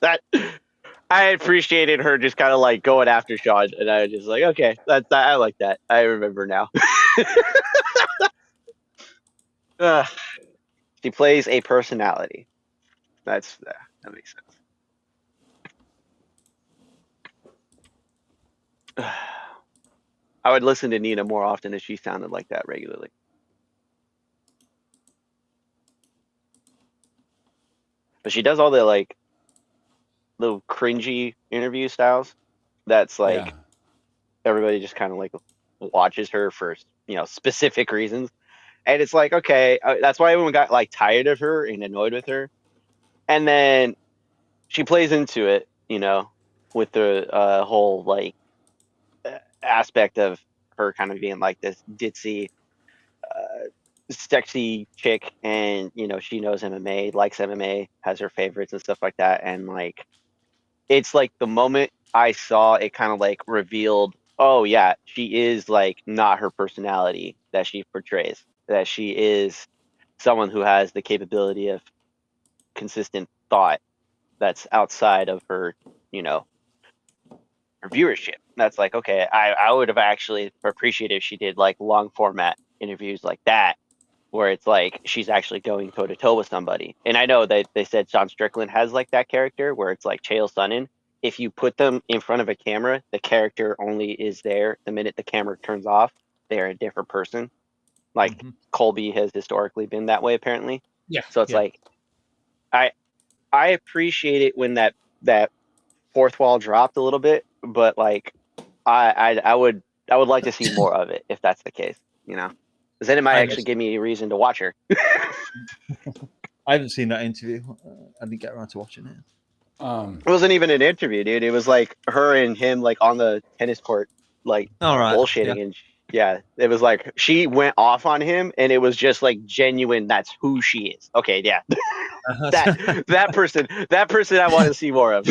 That I appreciated her just kind of like going after Sean, and I was just like, okay, I like that. I remember now. She plays a personality. That makes sense. I would listen to Nina more often if she sounded like that regularly. But she does all the like little cringy interview styles. That's like everybody just kind of like watches her for, you know, specific reasons. And it's like, okay, that's why everyone got like tired of her and annoyed with her. And then she plays into it, you know, with the whole like aspect of her kind of being like this ditzy, sexy chick, and you know she knows MMA, likes MMA, has her favorites and stuff like that. And like, it's like the moment I saw it, kind of like revealed, oh yeah, she is like not her personality that she portrays. That she is someone who has the capability of consistent thought that's outside of her, you know, her viewership. That's like, okay, I would have actually appreciated if she did like long format interviews like that, where it's like she's actually going toe to toe with somebody. And I know that they said Sean Strickland has like that character where it's like Chael Sonnen. If you put them in front of a camera, the character only is there. The minute the camera turns off, they're a different person. Like Colby has historically been that way, apparently. Yeah. So it's like, I appreciate it when that fourth wall dropped a little bit, but like I would like to see more of it if that's the case, you know, because then it might actually give me a reason to watch her. I haven't seen that interview. I didn't get around to watching it. It wasn't even an interview, dude. It was like her and him like on the tennis court, like bullshitting, and it was like she went off on him, and it was just like genuine. That's who she is. Okay, yeah, that person I want to see more of.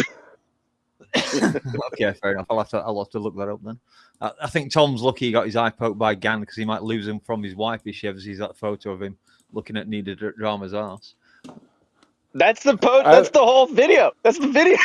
Okay, fair enough. I'll have to look that up then. I think Tom's lucky he got his eye poked by Gan, because he might lose him from his wife if she ever sees that photo of him looking at Nina Drama's arse. That's the post. That's the whole video. That's the video.